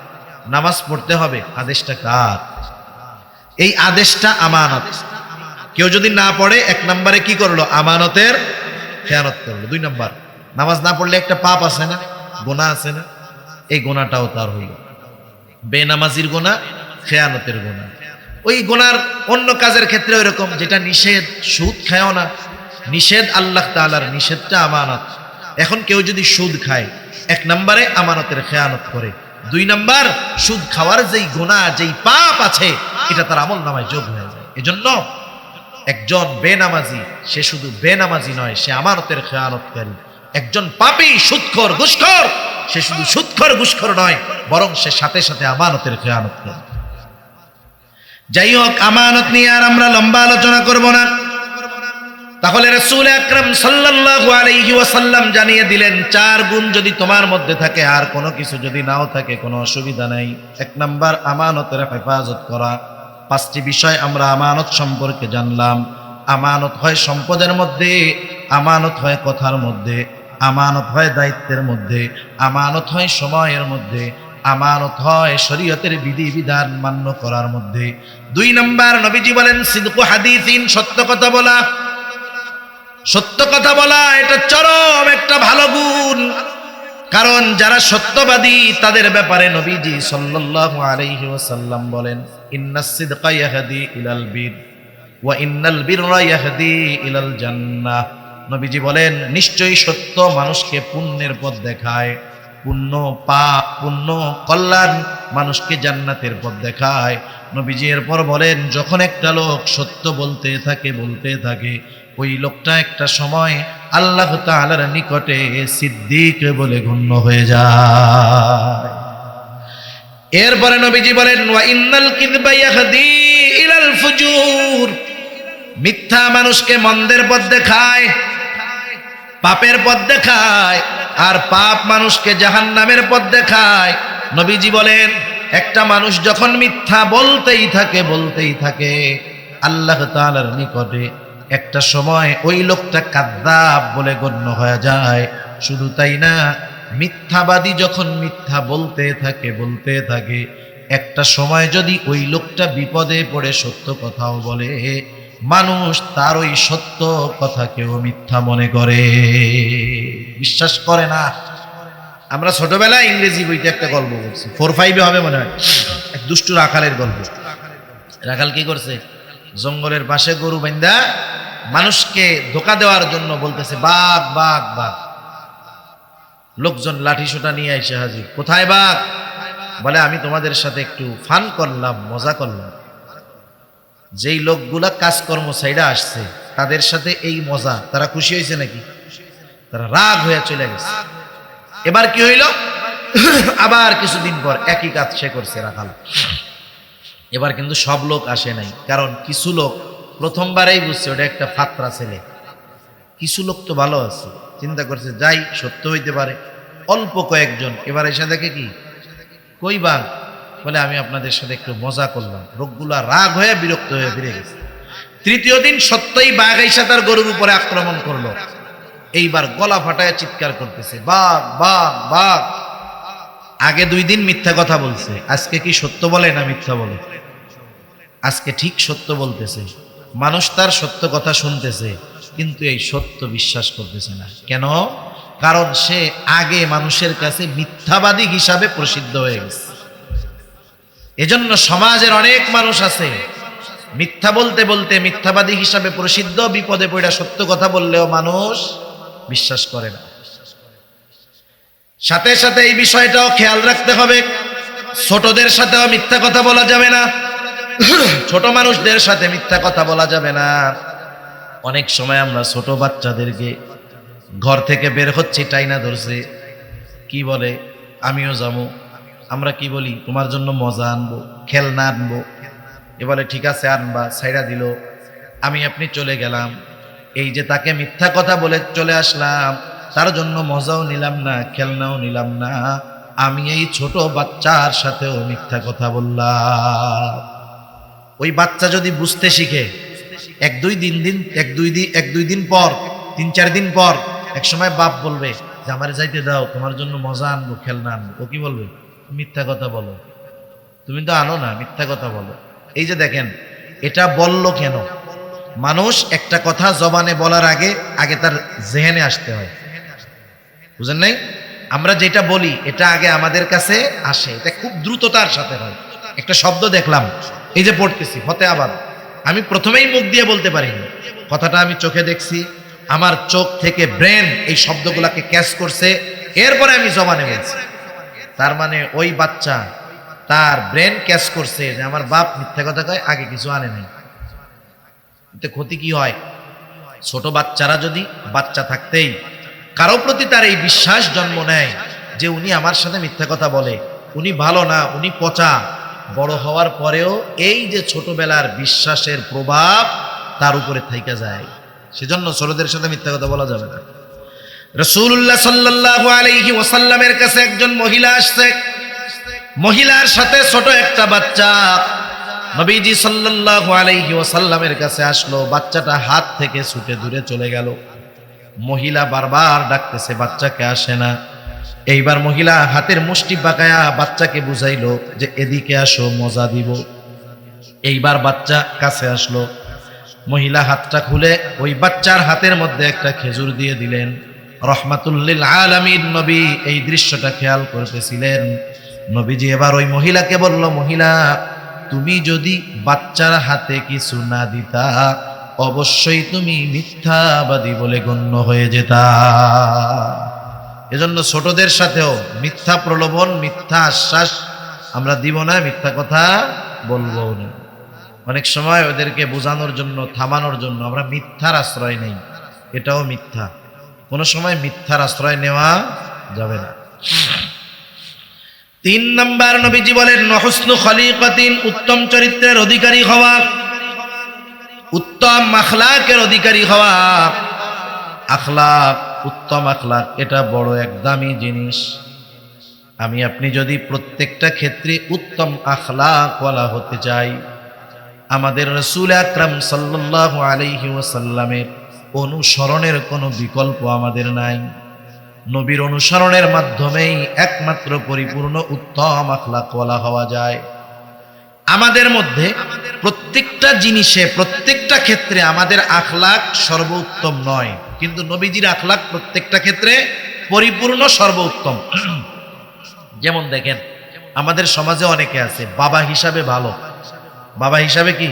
নামাজ পড়তে হবে, আদেশটা কার? এই আদেশটা আমানত। কেউ যদি না পড়ে, এক নম্বরে কি করলো? আমানতের খেয়ানত করলো। 2 নম্বর, নামাজ না পড়লে একটা পাপ আছে না, গুনাহ আছে না, এই গুনাহটাও তার হইল। বেনামাজির গুনাহ, খেয়ানতের গুনাহ। ওই গুনার অন্য কাজের ক্ষেত্রে ওইরকম, যেটা নিষেধ, সুদ খায়ও না, নিষেধ আল্লাহ তাআলার, নিষেধটা আমানত। এখন কেউ যদি সুদ খায়, 1 নম্বরে আমানতের খেয়ানত করে, 2 নম্বর সুদ খাওয়ার যেই গুনাহ, যেই পাপ আছে, এটা তার আমল নামায় যোগ হয়ে যায়। এজন্য একজন বেনামাজি, সে শুধু বেনামাজি নয়, সে আমানতের খেয়ানতকারী। একজন পাপী, সুদখোর, ঘুষখোর, সে শুধু সুদখোর, ঘুষখোর নয়, বরং সে সাথে সাথে আমানতের খেয়ানতকারী। যাই হোক, আমানত নিয়ে আর আমরা লম্বা আলোচনা করব না। তাহলে রাসূল আকরাম সাল্লাল্লাহু আলাইহি ওয়াসাল্লাম জানিয়ে দিলেন, 4 গুণ যদি তোমার মধ্যে থাকে, আর কোনো কিছু যদি নাও থাকে, কোনো অসুবিধা নাই। 1 নাম্বার, আমানতের হেফাজত করা। 5টি বিষয় আমরা আমানত সম্পর্কে জানলাম। আমানত হয় সম্পদের মধ্যে, আমানত হয় কথার মধ্যে, আমানত হয় দায়িত্বের মধ্যে, আমানত হয় সময়ের মধ্যে, আমানত হয় শরীয়তের বিধিবিধান মান্য করার মধ্যে। 2 নাম্বার, নবীজি বলেন সিদকু হাদিসিন, সত্য কথা বলা। সত্য কথা বলা এটা চরম একটা ভালো গুণ। কারণ যারা সত্যবাদী তাদের ব্যাপারে নবীজি সাল্লাল্লাহু আলাইহি ওয়াসাল্লাম বলেন, ইন্নাস সিদকা ইয়াহদি ইলাল বির ওয়া ইন্নাল বিররা ইয়াহদি ইলাল জান্নাহ। নবীজি বলেন, নিশ্চয়ই সত্য মানুষকে পুণ্যের পথ দেখায়, পুণ্য পাপ, পুণ্য কল্যাণ মানুষকে জান্নাতের পথ দেখায়। নবীজি এরপর বলেন, যখন একটা লোক সত্য বলতে থাকে, ওই লোকটা একটা সময় আল্লাহ তাআলার নিকটে সিদ্দিক বলে গণ্য হয়ে যায়। এরপরে নবীজি বলেন, ওয়া ইন্নাল কিযবা ইয়াহদি ইলাল ফুজুর। মিথ্যা মানুষকে মন্দের পথ দেখায়, পাপের পথ দেখায়, আর পাপ মানুষকে জাহান্নামের পথ দেখায়। নবীজি বলেন, একটা মানুষ যখন মিথ্যা বলতেই থাকে আল্লাহ তাআলার নিকটে একটা সময় ওই লোকটা কাযযাব বলে গণ্য হয়ে যায়। শুধু তাই না, মিথ্যাবাদী যখন মিথ্যা বলতে থাকে একটা সময় যদি ওই লোকটা বিপদে পড়ে সত্য কথাও বলে, মানুষ তার ওই সত্য কথাকেও মিথ্যা মনে করে, বিশ্বাস করে না। আমরা ছোটবেলায় ইংরেজি বইতে একটা গল্প করছি, 4-5 হবে মনে হয়, এক দুষ্টু রাখালের গল্প। রাখাল কি করছে? জঙ্গলের পাশে গরু বান্ধা মানুষকে ধোঁকা দেওয়ার জন্য বলতেছে, বাঘ বাঘ বাঘ। লোকজন লাঠি সোটা নিয়ে এসে হাজির। কোথায় বাঘ? বলে, আমি তোমাদের সাথে একটু ফান করলাম, মজা করলাম। যেই লোকগুলা কাজকর্ম সাইডা আসছে তাদের সাথে এই মজা, তারা খুশি হয়েছে নাকি? তারা রাগ হয়ে চলে গেছে। এবার কি হইল? আবার কিছুদিন পর একই কাজ সে করছে রাখাল। এবার কিন্তু সব লোক আসে নাই, কারণ কিছু লোক প্রথমবারেই বুঝছে ওটা একটা ফাতরা ছেলে। কিছু লোক তো ভালো আছে, চিন্তা করছে যাই সত্য হইতে পারে। অল্প কয়েকজন এবার এসে দেখে কি, কই বাঘ? বলে, আমি আপনাদের সাথে একটু মজা করলাম। লোকগুলা রাগ হয়ে বিরক্ত হয়ে ফিরে গেছে। 3য় দিন সত্যই বাঘ এসে তার গরুর উপরে আক্রমণ করলো। এইবার গলা ফাটায় চিৎকার করতেছে, বাঘ বাঘ বাঘ। আগে 2 দিন মিথ্যা কথা বলছে, আজকে কি সত্য বলে না মিথ্যা বলে? আজকে ঠিক সত্য বলতেছে। মানুষ তার সত্য কথা শুনতেছে, কিন্তু এই সত্য বিশ্বাস করতেছে না। কেন? কারণ সে আগে মানুষের কাছে মিথ্যাবাদী হিসাবে প্রসিদ্ধ হয়ে গেছে। এজন্য সমাজের অনেক মানুষ আছে মিথ্যা বলতে বলতে মিথ্যাবাদী হিসাবে প্রসিদ্ধ, বিপদে পড়া সত্য কথা বললেও মানুষ বিশ্বাস করে না। সাথে সাথে এই বিষয়টাও খেয়াল রাখতে হবে, ছোটদের সাথেও মিথ্যা কথা বলা যাবে না, ছোট মানুষদের সাথে মিথ্যা কথা বলা যাবে না। অনেক সময় আমরা ছোট বাচ্চাদেরকে ঘর থেকে বের হচ্ছে, টাইনা ধরছে, কি বলে আমিও যাবো। আমরা কি বলি, তোমার জন্য মজা আনবো, খেলনা আনবো। এ বলে ঠিক আছে আনবা, ছাইড়া দিল। আমি আপনি চলে গেলাম, এই যে তাকে মিথ্যা কথা বলে চলে আসলাম, তার জন্য মজাও নিলাম না, খেলনাও নিলাম না, আমি এই ছোট বাচ্চার সাথেও মিথ্যা কথা বললাম। ওই বাচ্চা যদি বুঝতে শিখে, এক দুই দিন পর, 3-4 দিন পর এক সময় বাপ বলবে যে আমার যাইতে দাও, তোমার জন্য মজা আনবো, খেলনা আনবো, ও কি বলবে? মিথ্যা কথা বলো, তুমি তো আনো না, মিথ্যা কথা বলো। এই যে দেখেন, এটা বলল কেন? মানুষ একটা কথা জবানে বলার আগে আগে তার জেহেনে আসতে হয়, বুঝেন নাই? আমরা যেটা বলি এটা আগে আমাদের কাছে আসে, এটা খুব দ্রুততার সাথে হয়। একটা শব্দ দেখলাম, এই যে পড়তেছি ফতে আবাদ, আমি প্রথমেই মুখ দিয়ে বলতে পারিনি, কথাটা আমি চোখে দেখছি, আমার চোখ থেকে ব্রেন এই শব্দগুলাকে ক্যাচ করছে, এরপরে আমি জবানে বলছি। তার মানে ওই বাচ্চা তার ব্রেন ক্যাচ করছে যে আমার বাপ মিথ্যা কথা কয়, আগে কিছু আনে নাই। এতে ক্ষতি কি হয়? ছোট বাচ্চারা যদি বাচ্চা থাকতেই কারো প্রতি তার এই বিশ্বাস জন্ম নেয় যে উনি আমার সাথে মিথ্যা কথা বলে, উনি ভালো না, উনি পচা, বড় হওয়ার পরেও এই যে ছোটবেলার বিশ্বাসের প্রভাব তার উপরে থাইকা যায়। সেজন্য ছোটদের সাথে মিথ্যা কথা বলা যাবে না। রাসূলুল্লাহ সাল্লাল্লাহু আলাইহি ওয়াসাল্লামের কাছে একজন মহিলা আসছে, মহিলার সাথে ছোট একটা বাচ্চা। নবীজি সাল্লাল্লাহু আলাইহি ওয়াসাল্লামের কাছে আসলো, বাচ্চাটা হাত থেকে ছুটে দূরে চলে গেল। মহিলা বারবার ডাকতেছে, বাচ্চাকে আসে না। এইবার মহিলা হাতের মুষ্টি পাকায়া বাচ্চাকে বুঝাইলো যে এদিকে আসো, মজা দিব। এইবার বাচ্চা কাছে আসলো, মহিলা হাতটা খুলে ওই বাচ্চার হাতের মধ্যে একটা খেজুর দিয়ে দিলেন। রহমাতুল লিল আলামিন নবী এই দৃশ্যটা খেয়াল করতেছিলেন। নবীজি এবার ওই মহিলাকে বলল, মহিলা, তুমি যদি বাচ্চার হাতে কিছু না দিতা, অবশ্যই তুমি মিথ্যাবাদী বলে গণ্য হয়ে যেতা। এজন্য ছোটদের সাথেও মিথ্যা প্রলোভন, মিথ্যা আশ্বাস আমরা দিব না, মিথ্যা কথা বলবো না। অনেক সময় ওদেরকে বোঝানোর জন্য, থামানোর জন্য আমরা মিথ্যার আশ্রয় নেই, এটাও মিথ্যা। কোনো সময় মিথ্যার আশ্রয় নেওয়া যাবে না। 3 নাম্বার নবীজি বলেন হুসনু খলিকাতিন, উত্তম চরিত্রের অধিকারী হওয়া, উত্তম আখলাকের অধিকারী হওয়া। আখলাক, উত্তম আখলাক, এটা বড় এক দামি জিনিস। আমি আপনি যদি প্রত্যেকটা ক্ষেত্রে উত্তম আখলাকওয়ালা হতে চাই, আমাদের রাসূল আকরাম সাল্লাল্লাহু আলাইহি ওয়াসাল্লামের অনুসরণের কোনো বিকল্প আমাদের নাই। নবীর অনুসরণের মাধ্যমেই একমাত্র পরিপূর্ণ উত্তম আখলাকওয়ালা হওয়া যায়। আমাদের মধ্যে প্রত্যেকটা জিনিসে, প্রত্যেকটা ক্ষেত্রে আমাদের আখলাক সর্বোত্তম নয়, কিন্তু নবীজির আখলাক প্রত্যেকটা ক্ষেত্রে পরিপূর্ণ সর্বোত্তম। যেমন দেখেন, আমাদের সমাজে অনেকে আছে বাবা হিসাবে ভালো, বাবা হিসাবে কি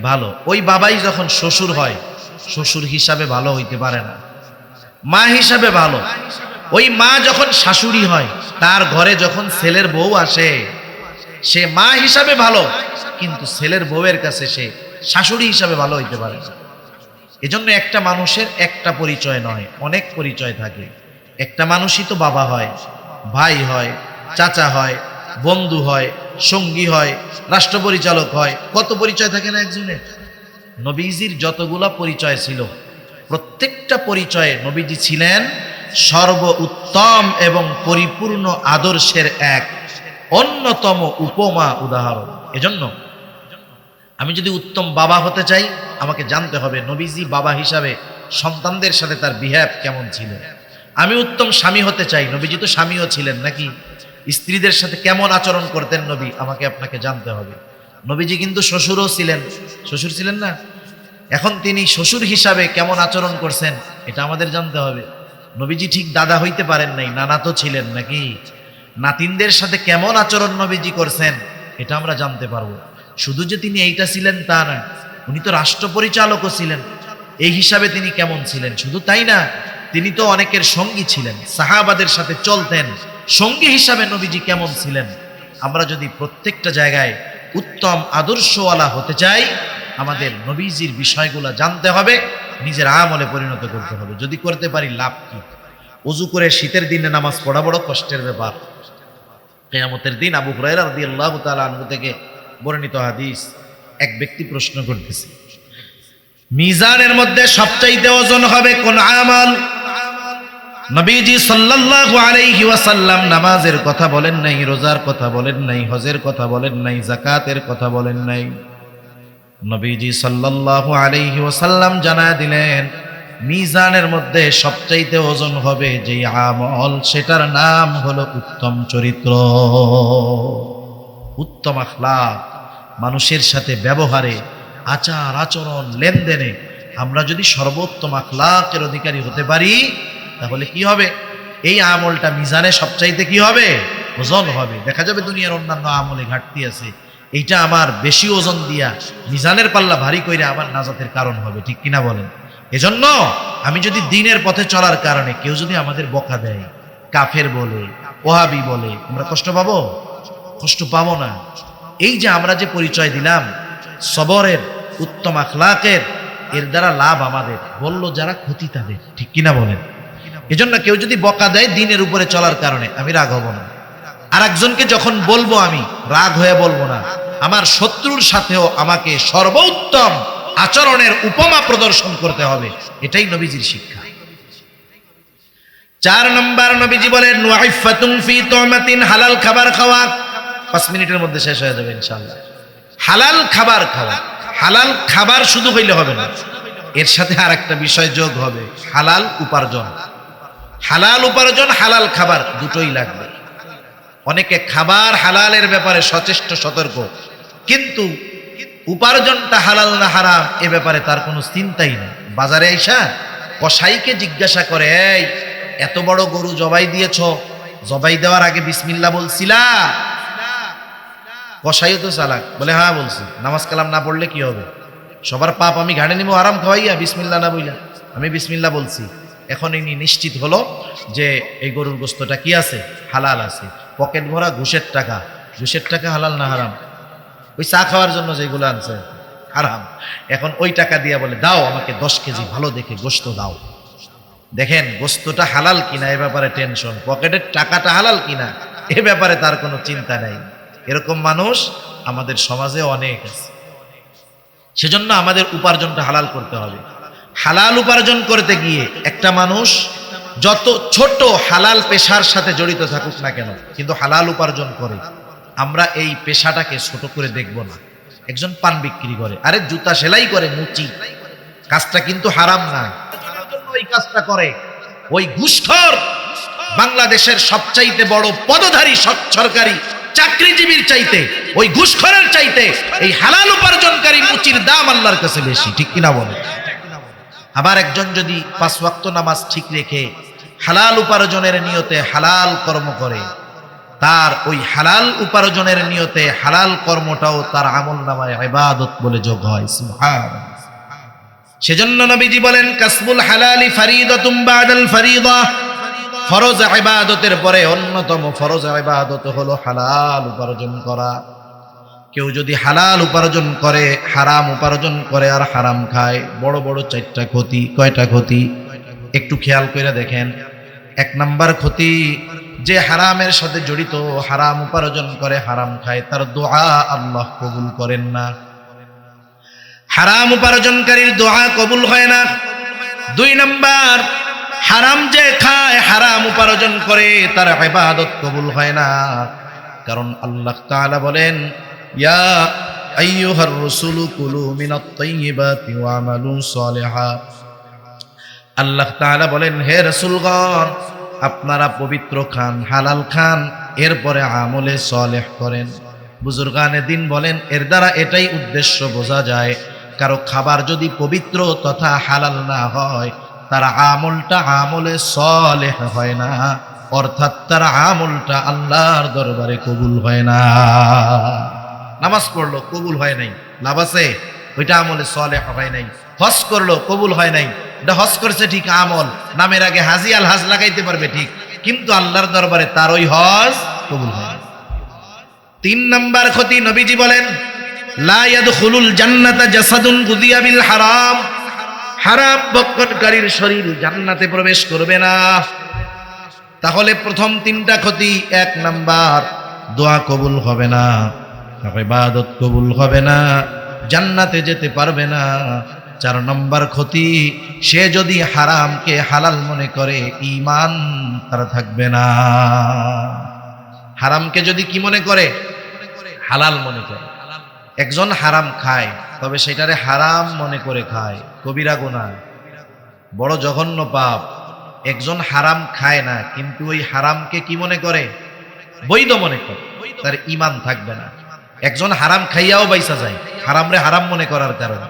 ভালো, ওই বাবাই যখন শ্বশুর হয়, শ্বশুর হিসাবে ভালো হইতে পারে না। মা হিসাবে ভালো, ওই মা যখন শাশুড়ি হয়, তার ঘরে যখন ছেলের বউ আসে, সে মা হিসাবে ভালো, কিন্তু ছেলের বউয়ের কাছে সে শাশুড়ি হিসাবে ভালো হইতে পারে না। এজন্য একটা মানুষের একটা পরিচয় নয়, অনেক পরিচয় থাকে। একটা মানুষই তো বাবা হয়, ভাই হয়, চাচা হয়, বন্ধু হয়, সঙ্গী হয়, রাষ্ট্র পরিচালক হয়, কত পরিচয় থাকে না একজনের। নবীজির যতগুলা পরিচয় ছিল, প্রত্যেকটা পরিচয়ে নবীজি ছিলেন সর্বোত্তম এবং পরিপূর্ণ আদর্শের এক অন্যতম উপমা, উদাহরণ। এজন্য আমি যদি উত্তম বাবা হতে চাই, আমাকে জানতে হবে নবীজি বাবা হিসাবে সন্তানদের সাথে তার বিহেভ কেমন ছিল। আমি উত্তম স্বামী হতে চাই, নবীজি তো স্বামীও ছিলেন নাকি, স্ত্রীদের সাথে কেমন আচরণ করতেন নবী, আমাকে আপনাকে জানতে হবে। নবীজি কিন্তু শ্বশুরও ছিলেন, শ্বশুর ছিলেন না, এখন তিনি শ্বশুর হিসাবে কেমন আচরণ করছেন এটা আমাদের জানতে হবে। নবীজি ঠিক দাদা হইতে পারেন নাই, নানা তো ছিলেন নাকি, নাতিনদের সাথে কেমন আচরণ নবীজি করছেন এটা আমরা জানতে পারবো। শুধু যে তিনি এইটা ছিলেন তা না, উনি তো রাষ্ট্র পরিচালকও ছিলেন, এই হিসাবে তিনি কেমন ছিলেন। শুধু তাই না, তিনি তো অনেকের সঙ্গী ছিলেন, সাহাবাদের সাথে চলতেন, সঙ্গী হিসাবে নবীজি কেমন ছিলেন। আমরা যদি প্রত্যেকটা জায়গায় উত্তম আদর্শওয়ালা হতে চাই, আমাদের নবীজির বিষয়গুলো জানতে হবে, নিজের আমলে পরিণত করতে হবে। যদি করতে পারি লাভ কি? ওযু করে শীতের দিনে নামাজ পড়া বড় কষ্টের ব্যাপার। কিয়ামতের দিন আবু হুরায়রা রাদিয়াল্লাহু তাআলা আনহু থেকে বর্ণিত হাদিস, এক ব্যক্তি প্রশ্ন করতেছে, মিজানের মধ্যে সবচাইতে ওজন হবে কোন আমল? নবীজি সাল্লাল্লাহু আলাইহি ওয়াসাল্লাম নামাজের কথা বলেন নাই, রোজার কথা বলেন নাই, হজের কথা বলেন নাই, যাকাতের কথা বলেন নাই। নবীজি সাল্লাল্লাহু আলাইহি ওয়াসাল্লাম জানায় দিলেন মিজানের মধ্যে সবচাইতে ওজন হবে যেই আমল, সেটার নাম হলো উত্তম চরিত্র, উত্তম আখলাক। মানুষের সাথে ব্যবহারে, আচার আচরণ, লেনদেনে আমরা যদি সর্বোত্তম আখলাকের অধিকারী হতে পারি, তাহলে কি হবে? এই আমলটা মিজানে সবচাইতে কি হবে? ওজন হবে। দেখা যাবে দুনিয়ার অন্যান্য আমলে ঘাটতি আছে, এইটা আমার বেশি ওজন দিয়া মিজানের পাল্লা ভারী কইরা আমার নাজাতের কারণ হবে। ঠিক কিনা বলেন? এজন্য আমি যদি দ্বীনের পথে চলার কারণে কেউ যদি আমাদের বকা দেয়, কাফের বলে, ওহাবি বলে, আমরা কষ্ট পাবো? কষ্ট পাবো না। এই যে আমরা যে পরিচয় দিলাম সবরের, উত্তম আখলাকের, এর দ্বারা লাভ আমাদের, বললো যারা ক্ষতি তাদের। ঠিক কিনা বলেন? এজন্য কেউ যদি বকা দেয় দ্বীনের উপরে চলার কারণে, আমি রাগ হব না। আর একজনকে যখন বলবো আমি রাগ হয়ে বলবো না, আমার শত্রুর সাথেও আমাকে সর্বোত্তম আচরণের উপমা প্রদর্শন করতে হবে। এটাই নবীজির শিক্ষা। 4 নম্বর নবীজি বলেন ওয়াইফাতুন ফি তুমাতিন, হালাল খাবার খাওয়া। 5 মিনিটের মধ্যে শেষ হয়ে যাবে ইনশাআল্লাহ। হালাল খাবার খাওয়া। হালাল খাবার শুধু হইলে হবে না, এর সাথে আর একটা বিষয় যোগ হবে, হালাল উপার্জন। হালাল উপার্জন, হালাল খাবার দুটোই লাগবে। অনেকে খাবার হালালের ব্যাপারে সচেষ্ট সতর্ক, কিন্তু উপার্জনটা হালাল না হারাম এ ব্যাপারে তার কোনো চিন্তাই নেই। বাজারে আইসা কসাইকে জিজ্ঞাসা করে, এই এত বড় গরু জবাই দিয়েছ, জবাই দেওয়ার আগে বিসমিল্লাহ বলছিলা? কসাইও তো চালাক, বলে হ্যাঁ বলছি। নামাজ কালাম না পড়লে কি হবে? সবার পাপ আমি ঘাড়ে নিব আরাম খাওয়াইয়া, বিসমিল্লাহ না বইলা? আমি বিসমিল্লাহ বলছি। এখন ইনি নিশ্চিত হলো যে এই গরুর গোস্তটা কি আছে? হালাল আছে। পকেট ভরা ঘুষের টাকা। ঘুষের টাকা হালাল না হারাম? ওই চা খাওয়ার জন্য যেগুলো আনছে হারাম। এখন ওই টাকা দিয়ে বলে দাও আমাকে 10 কেজি ভালো দেখে গোস্ত দাও। দেখেন গোস্তটা হালাল কিনা এ ব্যাপারে টেনশন, পকেটের টাকাটা হালাল কিনা এ ব্যাপারে তার কোনো চিন্তা নাই। এরকম মানুষ আমাদের সমাজে অনেক আছে। সেজন্য আমাদের উপার্জনটা হালাল করতে হবে। হালাল উপার্জন করতে গিয়ে একটা মানুষ যত ছোট হালাল পেশার সাথে জড়িত থাকুক না কেন, কিন্তু হালাল উপার্জন করে, আমরা এই পেশাটাকে ছোট করে দেখব না। একজন পান বিক্রি করে, আরে জুতা সেলাই করে, মুচি, কাজটা কিন্তু হারাম না, ওই কাজটা করে। ওই ঘুষখোর বাংলাদেশের সবচাইতে বড় পদধারী সরকারি চাকরিজীবীর চাইতে, ওই ঘুষখোরের চাইতে এই হালাল উপার্জনকারী মুচির দাম আল্লাহর কাছে বেশি। ঠিক কিনা বলে? আবার একজন যদি 5 ওয়াক্ত নামাজ ঠিক রেখে হালাল উপার্জনের নিয়তে হালাল কর্ম করে, তার ওই হালাল উপার্জনের নিয়তে হালাল কর্মটাও তার আমলনামায় ইবাদত বলে যোগ হয়। সুবহানাল্লাহ। সেজন্য নবীজি বলেন কাসবুল হালালি ফারিদাতুম বাদাল ফারিদা, ফরজ ইবাদতের পরে অন্যতম ফরজ ইবাদত হলো হালাল উপার্জন করা। কেউ যদি হালাল উপার্জন করে, হারাম উপার্জন করে আর হারাম খায়, বড় বড় 4টা ক্ষতি। কয়টা ক্ষতি? একটু খেয়াল করে দেখেন। 1 নাম্বার ক্ষতি, যে হারামের সাথে জড়িত, হারাম উপার্জন করে, হারাম খায়, তার দোয়া আল্লাহ কবুল করেন না। হারাম উপার্জনকারীর দোয়া কবুল হয় না। 2 নাম্বার, হারাম যে খায়, হারাম উপার্জন করে, তার ইবাদত কবুল হয় না। কারণ আল্লাহ তাআলা বলেন ইয়া আইয়ুহার রাসূলু কুলু মিনাত তাইয়্যিবাতি ওয়া'মালু সালিহা। আল্লাহ তাআলা বলেন হে রাসূলগণ, আপনারা পবিত্র খান, হালাল খান, এরপরে আমলে সালেহ করেন। বুজুর্গানে দিন বলেন এর দ্বারা এটাই উদ্দেশ্য বোঝা যায়, কারো খাবার যদি পবিত্র তথা হালাল না হয়, তার আমলটা আমলে সালেহ হয় না, অর্থাৎ তার আমলটা আল্লাহর দরবারে কবুল হয় না। নামাজ পড়লো কবুল হয় নাই, লাভ আছে? ওইটা আমলে সালেহ হয় নাই। হজ করলো কবুল হয় নাই, এটা হজ করছে ঠিক, আমল, নামের আগে হাজি আল হাজ লাগাইতে পারবে ঠিক, কিন্তু আল্লাহর দরবারে তার ওই হজ কবুল হয় না। 3 নাম্বার ক্ষতি, নবীজি বলেন লা ইয়াদখুলুল জান্নাতা জাসাদুন গুযিয়া বিল হারাম, হারাম ভক্ষণকারীর শরীর জান্নাতে প্রবেশ করবে না। তাহলে প্রথম 3টা ক্ষতি, 1 নাম্বার দোয়া কবুল হবে না, ইবাদত কবুল হবে না, জান্নাতে যেতে পারবে না। 4 নম্বর ক্ষতি, সে যদি হারামকে হালাল মনে করে ঈমান তার থাকবে না। হারামকে যদি কি মনে করে? হালাল মনে করে। একজন হারাম খায়, তবে সেটারে হারাম মনে করে খায়, কবিরা গুনাহ, বড় জঘন্য পাপ। একজন হারাম খায় না, কিন্তু ওই হারামকে কি মনে করে? বৈধ মনে করে, তার ঈমান থাকবে না। একজন হারাম খাইয়াও বাইসা যায় হারামরে হারাম মনে করার কারণে।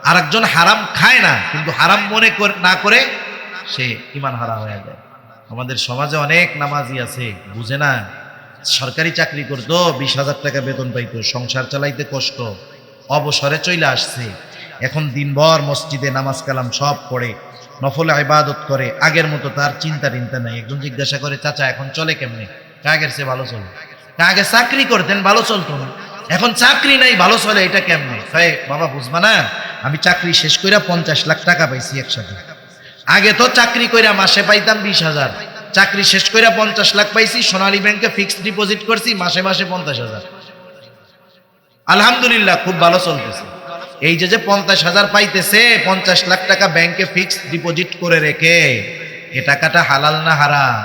আর একজন হারাম খায় না, কিন্তু হারাম মনে না করে সে ঈমান হারা হয়ে যায়। আমাদের সমাজে অনেক নামাজি আছে, বুঝে না, সরকারি চাকরি করতো, 20,000 টাকা বেতন পাইতো, সংসার চালাইতে কষ্ট, অবসরে চলে আসছে। এখন দিনভর মসজিদে নামাজ কালাম সব পড়ে, নফল ইবাদত করে, আগের মতো তার চিন্তা নাই। একজন জিজ্ঞাসা করে, চাচা এখন চলে কেমনে? আগের চেয়ে ভালো চলে। আগে চাকরি করতেন, ভালো চলতো না, এখন চাকরি নাই, ভালো চলে, এটা কেমনে? বাবা বুঝবা না, আমি চাকরি শেষ কইরা 50 লাখ টাকা পাইছি একসাথে। আগে তো চাকরি কইরা মাসে পাইতাম 20,000, চাকরি শেষ কইরা 50 লাখ পাইছি, সোনালী ব্যাংকে ফিক্সড ডিপোজিট করছি, মাসে মাসে 50,000। আলহামদুলিল্লাহ, খুব ভালো চলতেছে। এই যে 50,000 পাইতেছে, 50 লাখ টাকা ব্যাংকে ফিক্সড ডিপোজিট করে রেখে, এ টাকাটা হালাল না হারাম?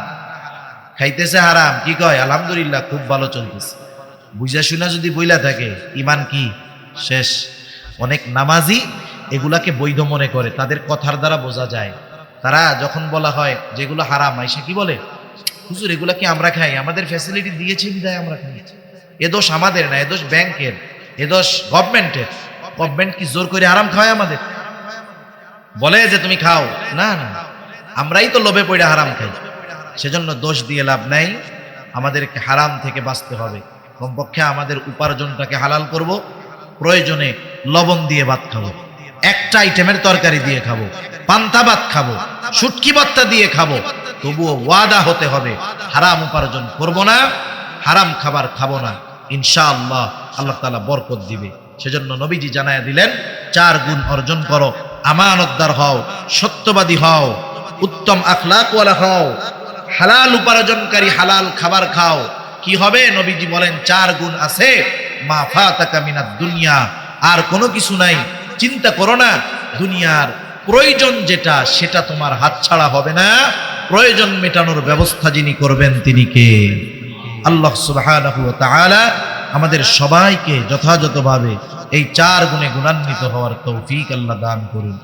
খাইতেছে হারাম, কি কয়? আলহামদুলিল্লাহ, খুব ভালো চলতেছে। বুঝা শুনা যদি বইলা থাকে, ঈমান কি শেষ। অনেক নামাজি এগুলাকে বৈধ মনে করে, তাদের কথার দ্বারা বোঝা যায়। তারা যখন বলা হয় যেগুলো হারাম, আইসা কি বলে, হুজুর এগুলা কি আমরা খাই? আমাদের ফ্যাসিলিটি দিয়েছে বিধায় আমরা খাই। এ দোষ আমাদের না, এ দোষ ব্যাংকের, এ দোষ গভর্নমেন্টের। গভর্নমেন্ট কি জোর করে হারাম খাওয়ায় আমাদের? বলে যে তুমি খাও না, না, আমরাই তো লোভে পড়ে হারাম খাই। সেজন্য দোষ দিয়ে লাভ নাই, আমাদেরকে হারাম থেকে বাঁচতে হবে। কমপক্ষে আমাদের উপার্জনটাকে হালাল করব, প্রয়োজনে লবণ দিয়ে ভাত খাবো, একটা আইটেমের তরকারি দিয়ে খাবো, পান্তা ভাত খাবো, শুটকি ভর্তা দিয়ে খাবো, তবুও ওয়াদা হতে হবে হারাম উপার্জন করব না, হারাম খাবার খাবো না। ইনশাআল্লাহ আল্লাহ তাআলা বরকত দিবে। সেজন্য নবীজি জানায়া দিলেন, 4 গুণ অর্জন করো, আমানতদার হও, সত্যবাদী হও, উত্তম আখলাকওয়ালা হও, হালাল উপার্জনকারী, হালাল খাবার খাও। কি হবে? নবীজি বলেন 4 গুণ আছে, মা ফাতাকা মিনাদ দুনিয়া, আর কোনো কিছু নাই, চিন্তা করো না, দুনিয়ার প্রয়োজন যেটা সেটা তোমার হাতছাড়া হবে না। প্রয়োজন মেটানোর ব্যবস্থা যিনি করবেন তিনি কে? আল্লাহ সুবহানাহু ওয়া তাআলা আমাদের সবাইকে যথাযথভাবে এই 4 গুণে গুণান্বিত হওয়ার তৌফিক আল্লাহ দান করুন।